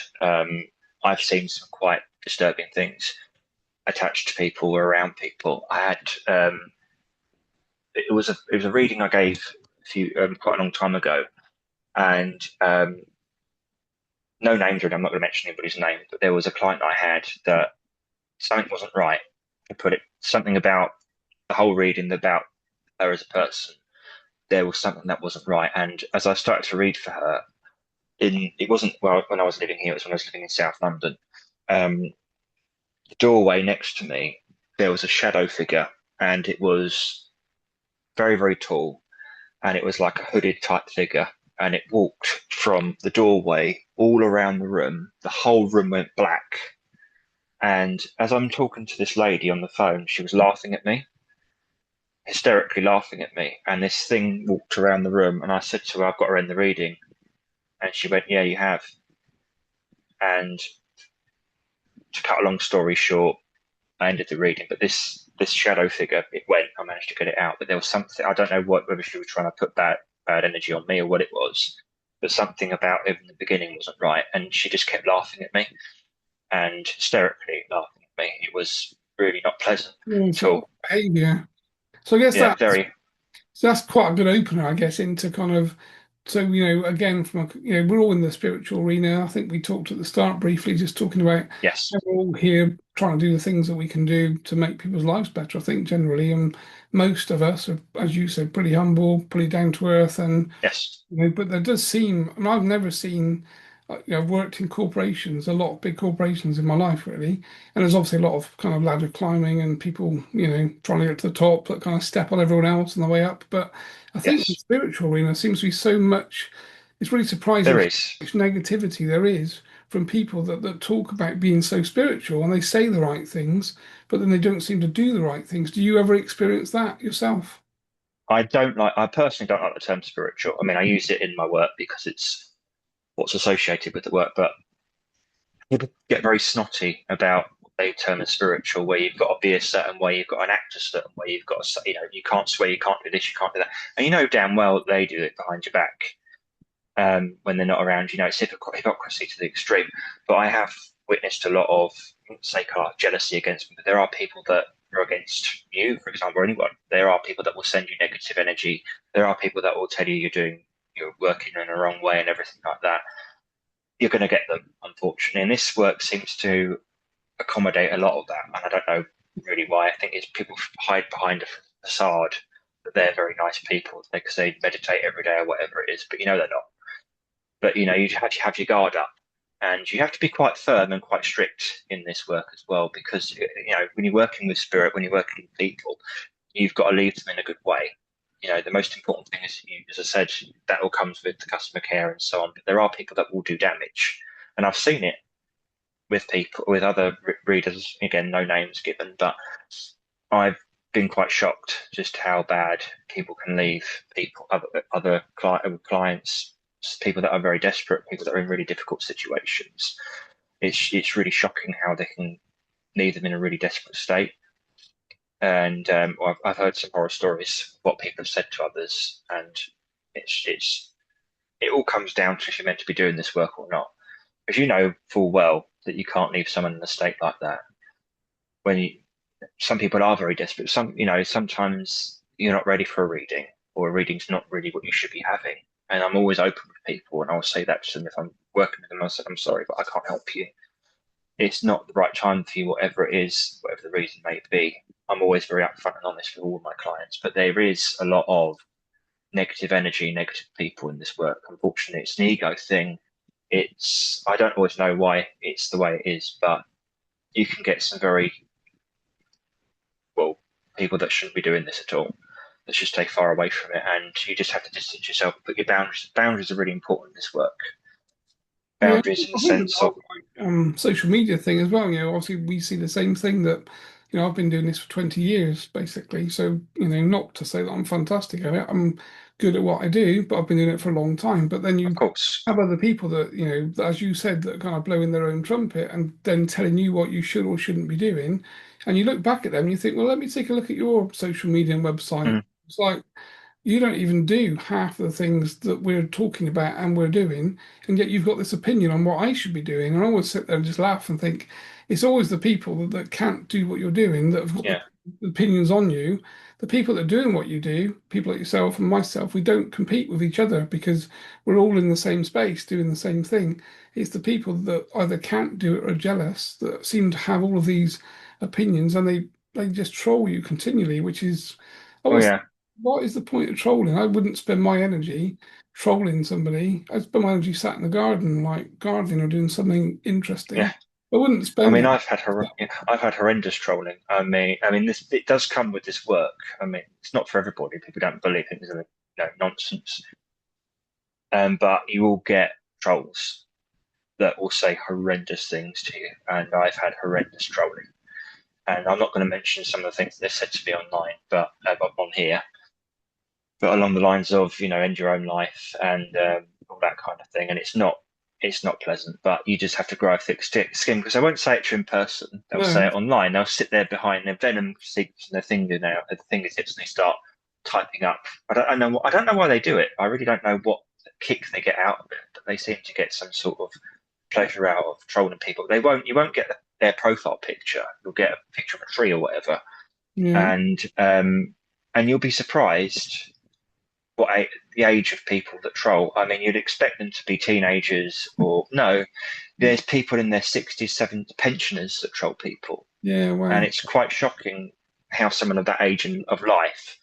I've seen some quite disturbing things attached to people or around people. I had. It was a reading I gave quite a long time ago, and no names really. I'm not going to mention anybody's name, but there was a client I had that something wasn't right. To put it, something about the whole reading about her as a person there was something that wasn't right. And as I started to read for her, it wasn't well when I was living here, it was when I was living in South London. Um, the doorway next to me, there was a shadow figure, and it was very, very tall, and it was like a hooded type figure. And it walked from the doorway all around the room. The whole room went black. And as I'm talking to this lady on the phone, she was laughing at me, hysterically laughing at me. And this thing walked around the room, and I said to her, I've got to end the reading. And she went, Yeah, you have. And to cut a long story short, I ended the reading. But this shadow figure, it went. I managed to get it out. But there was something, I don't know whether she was trying to put bad energy on me or what it was, but something about it in the beginning wasn't right. And she just kept laughing at me and hysterically laughing at me. It was really not pleasant at Sort of all. behavior. So I guess Yeah, that's very, So that's quite a good opener, I guess, into kind of, so, again, from we're all in the spiritual arena. I think we talked at the start briefly, just talking about yes, how we're all here trying to do the things that we can do to make people's lives better, I think, generally. And most of us are, as you said, pretty humble, pretty down to earth. And yes, but there does seem, and I've never seen, I've worked in corporations, a lot of big corporations in my life, really. And there's obviously a lot of kind of ladder climbing and people, trying to get to the top that kind of step on everyone else on the way up. But I think the yes, spiritual arena seems to be so much, it's really surprising there how is. much negativity there is from people that talk about being so spiritual and they say the right things, but then they don't seem to do the right things. Do you ever experience that yourself? I personally don't like the term spiritual. I mean, I use it in my work because it's what's associated with the work, but people get very snotty about what they term as spiritual, where you've got to be a certain way, you've got to act a certain way, you've got to, you can't swear, you can't do this, you can't do that. And you know damn well they do it behind your back when they're not around. It's hypocrisy to the extreme. But I have witnessed a lot of, say, kind of jealousy against me. But there are people that are against you, for example, or anyone. There are people that will send you negative energy. There are people that will tell you you're working in the wrong way and everything like that. You're going to get them, unfortunately. And this work seems to accommodate a lot of that. And I don't know really why. I think it's people hide behind a facade that they're very nice people because they meditate every day or whatever it is, but they're not. But you have to have your guard up, and you have to be quite firm and quite strict in this work as well, because when you're working with spirit, when you're working with people, you've got to leave them in a good way. The most important thing is, as I said, that all comes with the customer care and so on. But there are people that will do damage, and I've seen it with people, with other readers. Again, no names given, but I've been quite shocked just how bad people can leave people, other clients, people that are very desperate, people that are in really difficult situations. It's really shocking how they can leave them in a really desperate state. And I've heard some horror stories what people have said to others, and it all comes down to if you're meant to be doing this work or not. Because you know full well that you can't leave someone in a state like that when some people are very desperate. Sometimes you're not ready for a reading, or a reading's not really what you should be having. And I'm always open with people, and I'll say that to them if I'm working with them. I'll say, I'm sorry, but I can't help you. It's not the right time for you, whatever it is, whatever the reason may be. I'm always very upfront and honest with all my clients, but there is a lot of negative energy, negative people in this work. Unfortunately, it's an ego thing. I don't always know why it's the way it is, but you can get some very well, people that shouldn't be doing this at all. Let's just stay far away from it, and you just have to distance yourself. Put your boundaries. Boundaries are really important in this work. Yeah, Boundaries in the I think sense of, the social media thing as well. Obviously we see the same thing that, I've been doing this for 20 years basically. So, not to say that I'm fantastic at it. I'm good at what I do, but I've been doing it for a long time. But then of you course, have other people that, as you said, that kind of blow in their own trumpet and then telling you what you should or shouldn't be doing. And you look back at them and you think, well, let me take a look at your social media and website. mm, It's like you don't even do half the things that we're talking about and we're doing, and yet you've got this opinion on what I should be doing. And I always sit there and just laugh and think it's always the people that can't do what you're doing that have got yeah, the opinions on you. The people that are doing what you do, people like yourself and myself, we don't compete with each other because we're all in the same space doing the same thing. It's the people that either can't do it or are jealous that seem to have all of these opinions and they just troll you continually, which is oh always yeah, what is the point of trolling? I wouldn't spend my energy trolling somebody. I'd spend my energy sat in the garden, like gardening or doing something Yeah. interesting. I wouldn't I spend mean, it. I've had horrendous trolling. I mean, this it does come with this work. I mean, it's not for everybody. People don't believe it. It's nonsense. But you will get trolls that will say horrendous things to you, and I've had horrendous trolling. And I'm not going to mention some of the things they've said to me online, but on here, but along the lines of end your own life and all that kind of thing. And it's not pleasant, but you just have to grow a thick skin because they won't say it to you in person. They'll say No, it online. They'll sit there behind their venom seats and their fingertips, and they start typing up. I don't know why they do it. I really don't know what kick they get out of it, but they seem to get some sort of pleasure out of trolling people. You won't get their profile picture. You'll get a picture of a tree or whatever, yeah, and you'll be surprised the age of people that troll. I mean, you'd expect them to be teenagers, or no, there's people in their 60s, 70s, pensioners that troll people, yeah. and Wow. it's quite shocking how someone of that age of life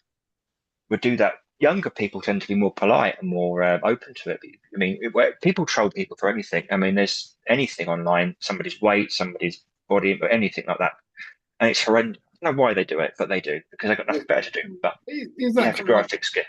would do that. Younger people tend to be more polite and more open to it. I mean, people troll people for anything. I mean, there's anything online, somebody's weight, somebody's body, or anything like that, and it's horrendous. I don't know why they do it, but they do because they've got nothing better to do. But Is you that have to kind of grow a like thick skin.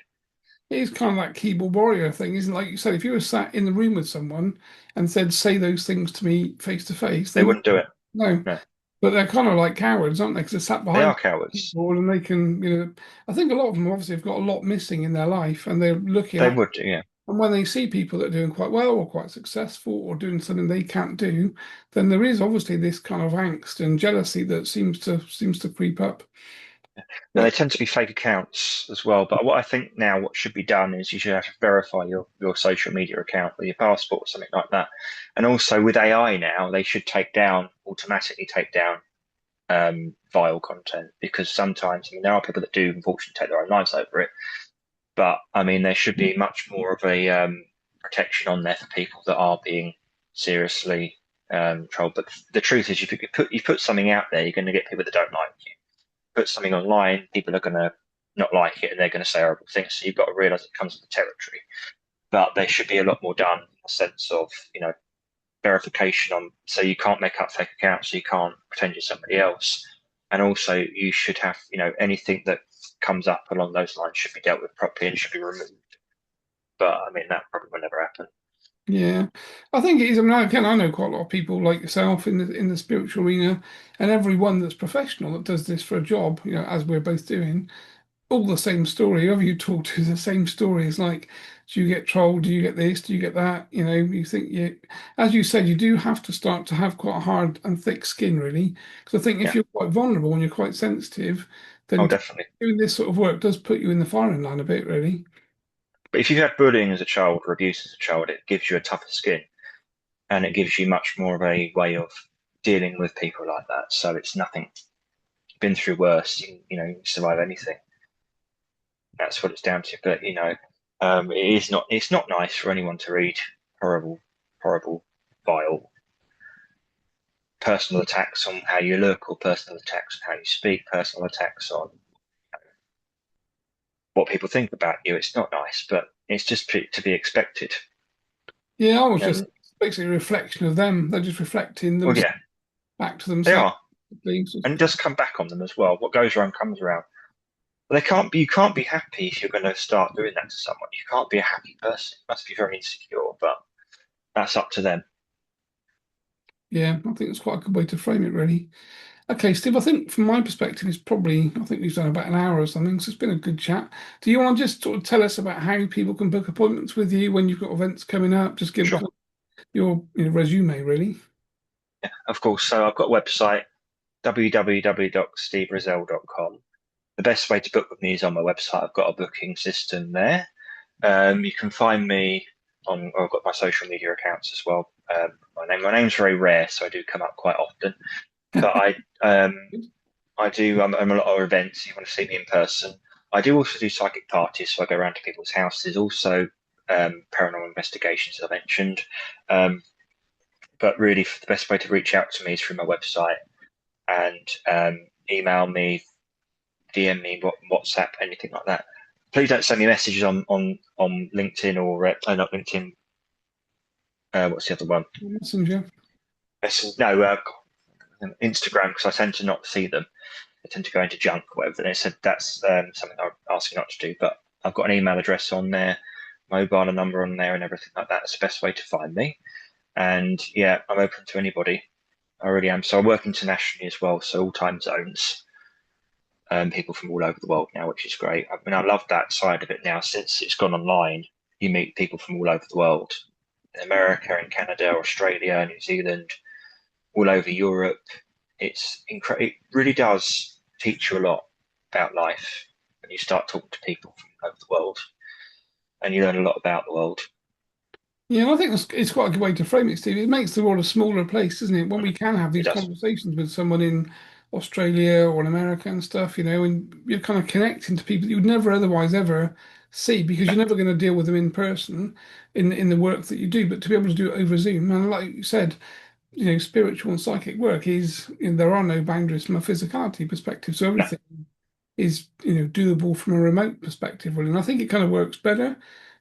it is kind of like keyboard warrior thing, isn't it? Like you said, if you were sat in the room with someone and said, "Say those things to me face to face," they They would wouldn't do it. no. No, But they're kind of like cowards, aren't they? Because they're sat they behind are the cowards. keyboard and they can, I think a lot of them obviously have got a lot missing in their life and they're looking They at, would do, yeah. and when they see people that are doing quite well or quite successful or doing something they can't do, then there is obviously this kind of angst and jealousy that seems to creep up. Now they But tend to be fake accounts as well. But what I think now what should be done is you should have to verify your social media account with your passport or something like that. And also with AI now, they should automatically take down vile content because sometimes, I mean, there are people that do unfortunately take their own lives over it. But I mean, there should be much more of a protection on there for people that are being seriously trolled. But the truth is, if you put something out there, you're going to get people that don't like you. Put something online, people are going to not like it and they're going to say horrible things. So you've got to realize it comes with the territory. But there should be a lot more done in the sense of, verification on, so you can't make up fake accounts, so you can't pretend you're somebody else. And also you should have, anything that comes up along those lines should be dealt with properly and should be removed. But I mean, that probably will never happen. yeah, I think it is. I mean, again, I know quite a lot of people like yourself in the spiritual arena, and everyone that's professional that does this for a job, as we're both doing, all the same story. Whoever you talk to, the same story. It's like, do you get trolled? Do you get this? Do you get that? You think as you said, you do have to start to have quite a hard and thick skin, really. Because I think if Yeah. you're quite vulnerable and you're quite sensitive, Oh, then definitely. doing this sort of work does put you in the firing line a bit, really. But if you've had bullying as a child or abuse as a child, it gives you a tougher skin and it gives you much more of a way of dealing with people like that. So it's nothing. Been through worse, you can survive anything. That's what it's down to. But it's not nice for anyone to read horrible, horrible, vile personal attacks on how you look, or personal attacks on how you speak, personal attacks on what people think about you. It's not nice, but it's just to be expected. Yeah, I was just And basically a reflection of them. They're just reflecting well, themselves yeah, back to they themselves. are, Things. and it does come back on them as well. What goes around comes around. But you can't be happy if you're going to start doing that to someone. You can't be a happy person. You must be very insecure, but that's up to them. Yeah, I think that's quite a good way to frame it, really. Okay, Steve, I think from my perspective, I think we've done about an hour or something, so it's been a good chat. Do you want to just sort of tell us about how people can book appointments with you when you've got events coming up? Just give Sure. kind of your resume, really. Yeah, of course. So I've got a website, www.steverazell.com. The best way to book with me is on my website. I've got a booking system there. You can find me I've got my social media accounts as well. My name's very rare, so I do come up quite often. But I do I'm a lot of events. You want to see me in person. I do also do psychic parties, so I go around to people's houses. Also, paranormal investigations, as I mentioned. Um, but really, the best way to reach out to me is through my website and email me, DM me, WhatsApp, anything like that. please don't send me messages on LinkedIn or not LinkedIn. What's the other one? Messenger. No, Instagram, because I tend to not see them. I tend to go into junk or whatever. They said that's something I'm asking not to do. But I've got an email address on there, mobile number on there, and everything like that. It's the best way to find me. And yeah, I'm open to anybody. I really am. So I work internationally as well, so all time zones, people from all over the world now, which is great. I mean, I love that side of it now since it's gone online. You meet people from all over the world, in America, in Canada, Australia, New Zealand, all over Europe. It's incredible. It really does teach you a lot about life when you start talking to people from all over the world, and you learn a lot about the world. Yeah, I think it's quite a good way to frame it, Steve. It makes the world a smaller place, doesn't it? When we can have It these does. conversations with someone in Australia or in America and stuff, and you're kind of connecting to people that you would never otherwise ever see because No, you're never going to deal with them in person in the work that you do. But to be able to do it over Zoom, and like you said, spiritual and psychic work is, there are no boundaries from a physicality perspective. So no. everything is doable from a remote perspective, really. And I think it kind of works better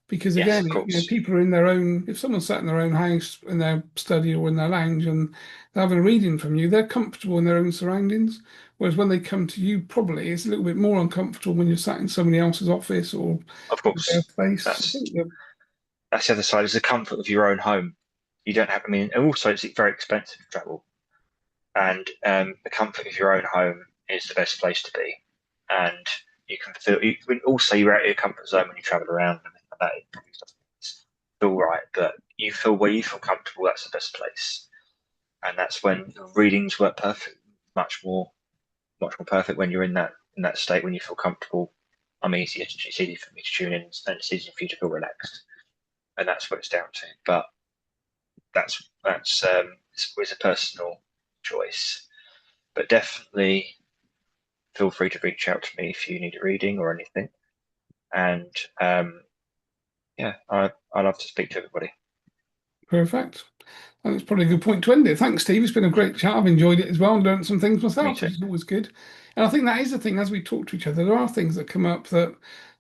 because Yes, again, of course. people are in their own. If someone's sat in their own house, in their study or in their lounge, and they're having a reading from you, they're comfortable in their own surroundings. Whereas when they come to you, probably it's a little bit more uncomfortable when you're sat in somebody else's office or Of their course. space. I That's think that, that's the other side. Is the comfort of your own home. You don't have. I mean, and also it's very expensive to travel, and the comfort of your own home is the best place to be. And you can feel. Also, you're out of your comfort zone when you travel around and everything like that. It probably doesn't feel right, but you feel where you feel comfortable. That's the best place, and that's when the readings work perfect. Much more perfect when you're in that state when you feel comfortable. I'm easier. It's easy for me to tune in, and it's easy for you to feel relaxed, and that's what it's down to. But it's a personal choice. But definitely feel free to reach out to me if you need a reading or anything. And yeah, I love to speak to everybody. perfect. And it's probably a good point to end it. Thanks, Steve. It's been a great chat. I've enjoyed it as well and learned some things Me myself, too. which is always good. And I think that is the thing, as we talk to each other, there are things that come up that,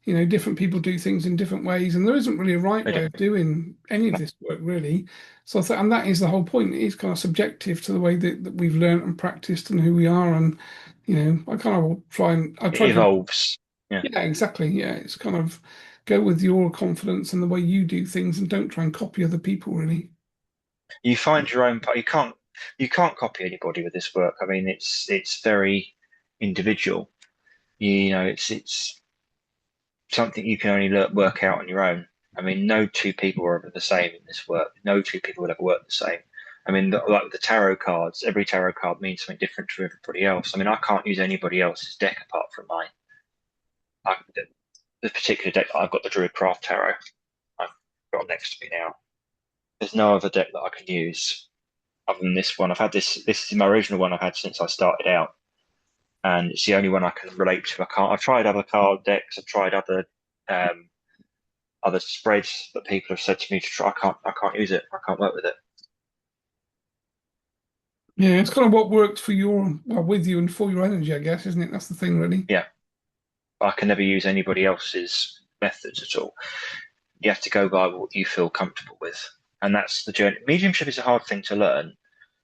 different people do things in different ways, and there isn't really a right I way do. of doing any of No, this work, really. So and that is the whole point. It is kind of subjective to the way that we've learned and practiced and who we are. And, I kind of I it try to, evolves. Yeah. yeah, exactly. Yeah, it's kind of go with your confidence and the way you do things and don't try and copy other people, really. You find your own part. You can't copy anybody with this work. I mean, it's very individual. It's something you can only work out on your own. I mean, no two people are ever the same in this work. No two people will ever work the same. I mean, like with the tarot cards, every tarot card means something different to everybody else. I mean, I can't use anybody else's deck apart from mine. The particular deck that I've got, the Druidcraft Tarot, I've got next to me now. There's no other deck that I can use other than this one. I've had this. This is my original one I've had since I started out, and it's the only one I can relate to. I can't. I've tried other card decks. I've tried um, other spreads that people have said to me to try. I can't use it. I can't work with it. Yeah, it's kind of what works for your, well, with you and for your energy, I guess, isn't it? That's the thing, really. Yeah, I can never use anybody else's methods at all. You have to go by what you feel comfortable with, and that's the journey. Mediumship is a hard thing to learn.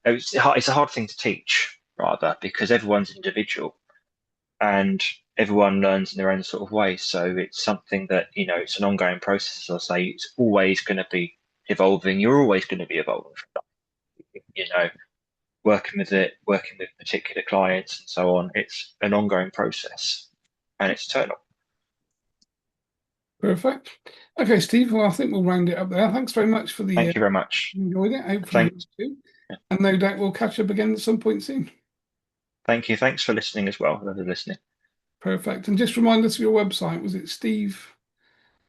It's a hard thing to teach, rather, because everyone's individual and everyone learns in their own sort of way. So it's something that, it's an ongoing process. As I say, it's always going to be evolving. You're always going to be evolving from that. Working with it, working with particular clients and so on. It's an ongoing process and it's eternal. Perfect. Okay, Steve. Well, I think we'll round it up there. Thanks very much for the Thank you very much. enjoyed it. Hopefully you Thank, too. And no doubt we'll catch up again at some point soon. thank you. Thanks for listening as well. Whoever's listening. Perfect. And just remind us of your website. Was it Steve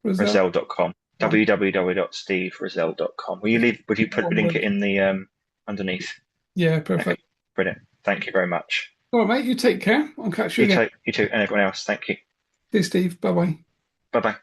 Razzell? Razzell.com. www.steverazell.com. Would you put One link word. it in the underneath? Yeah, Okay, perfect. brilliant. Thank you very much. All right, mate. You take care. I'll catch you again. You too, and everyone else. Thank you. Cheers, Steve. Bye bye. Bye bye.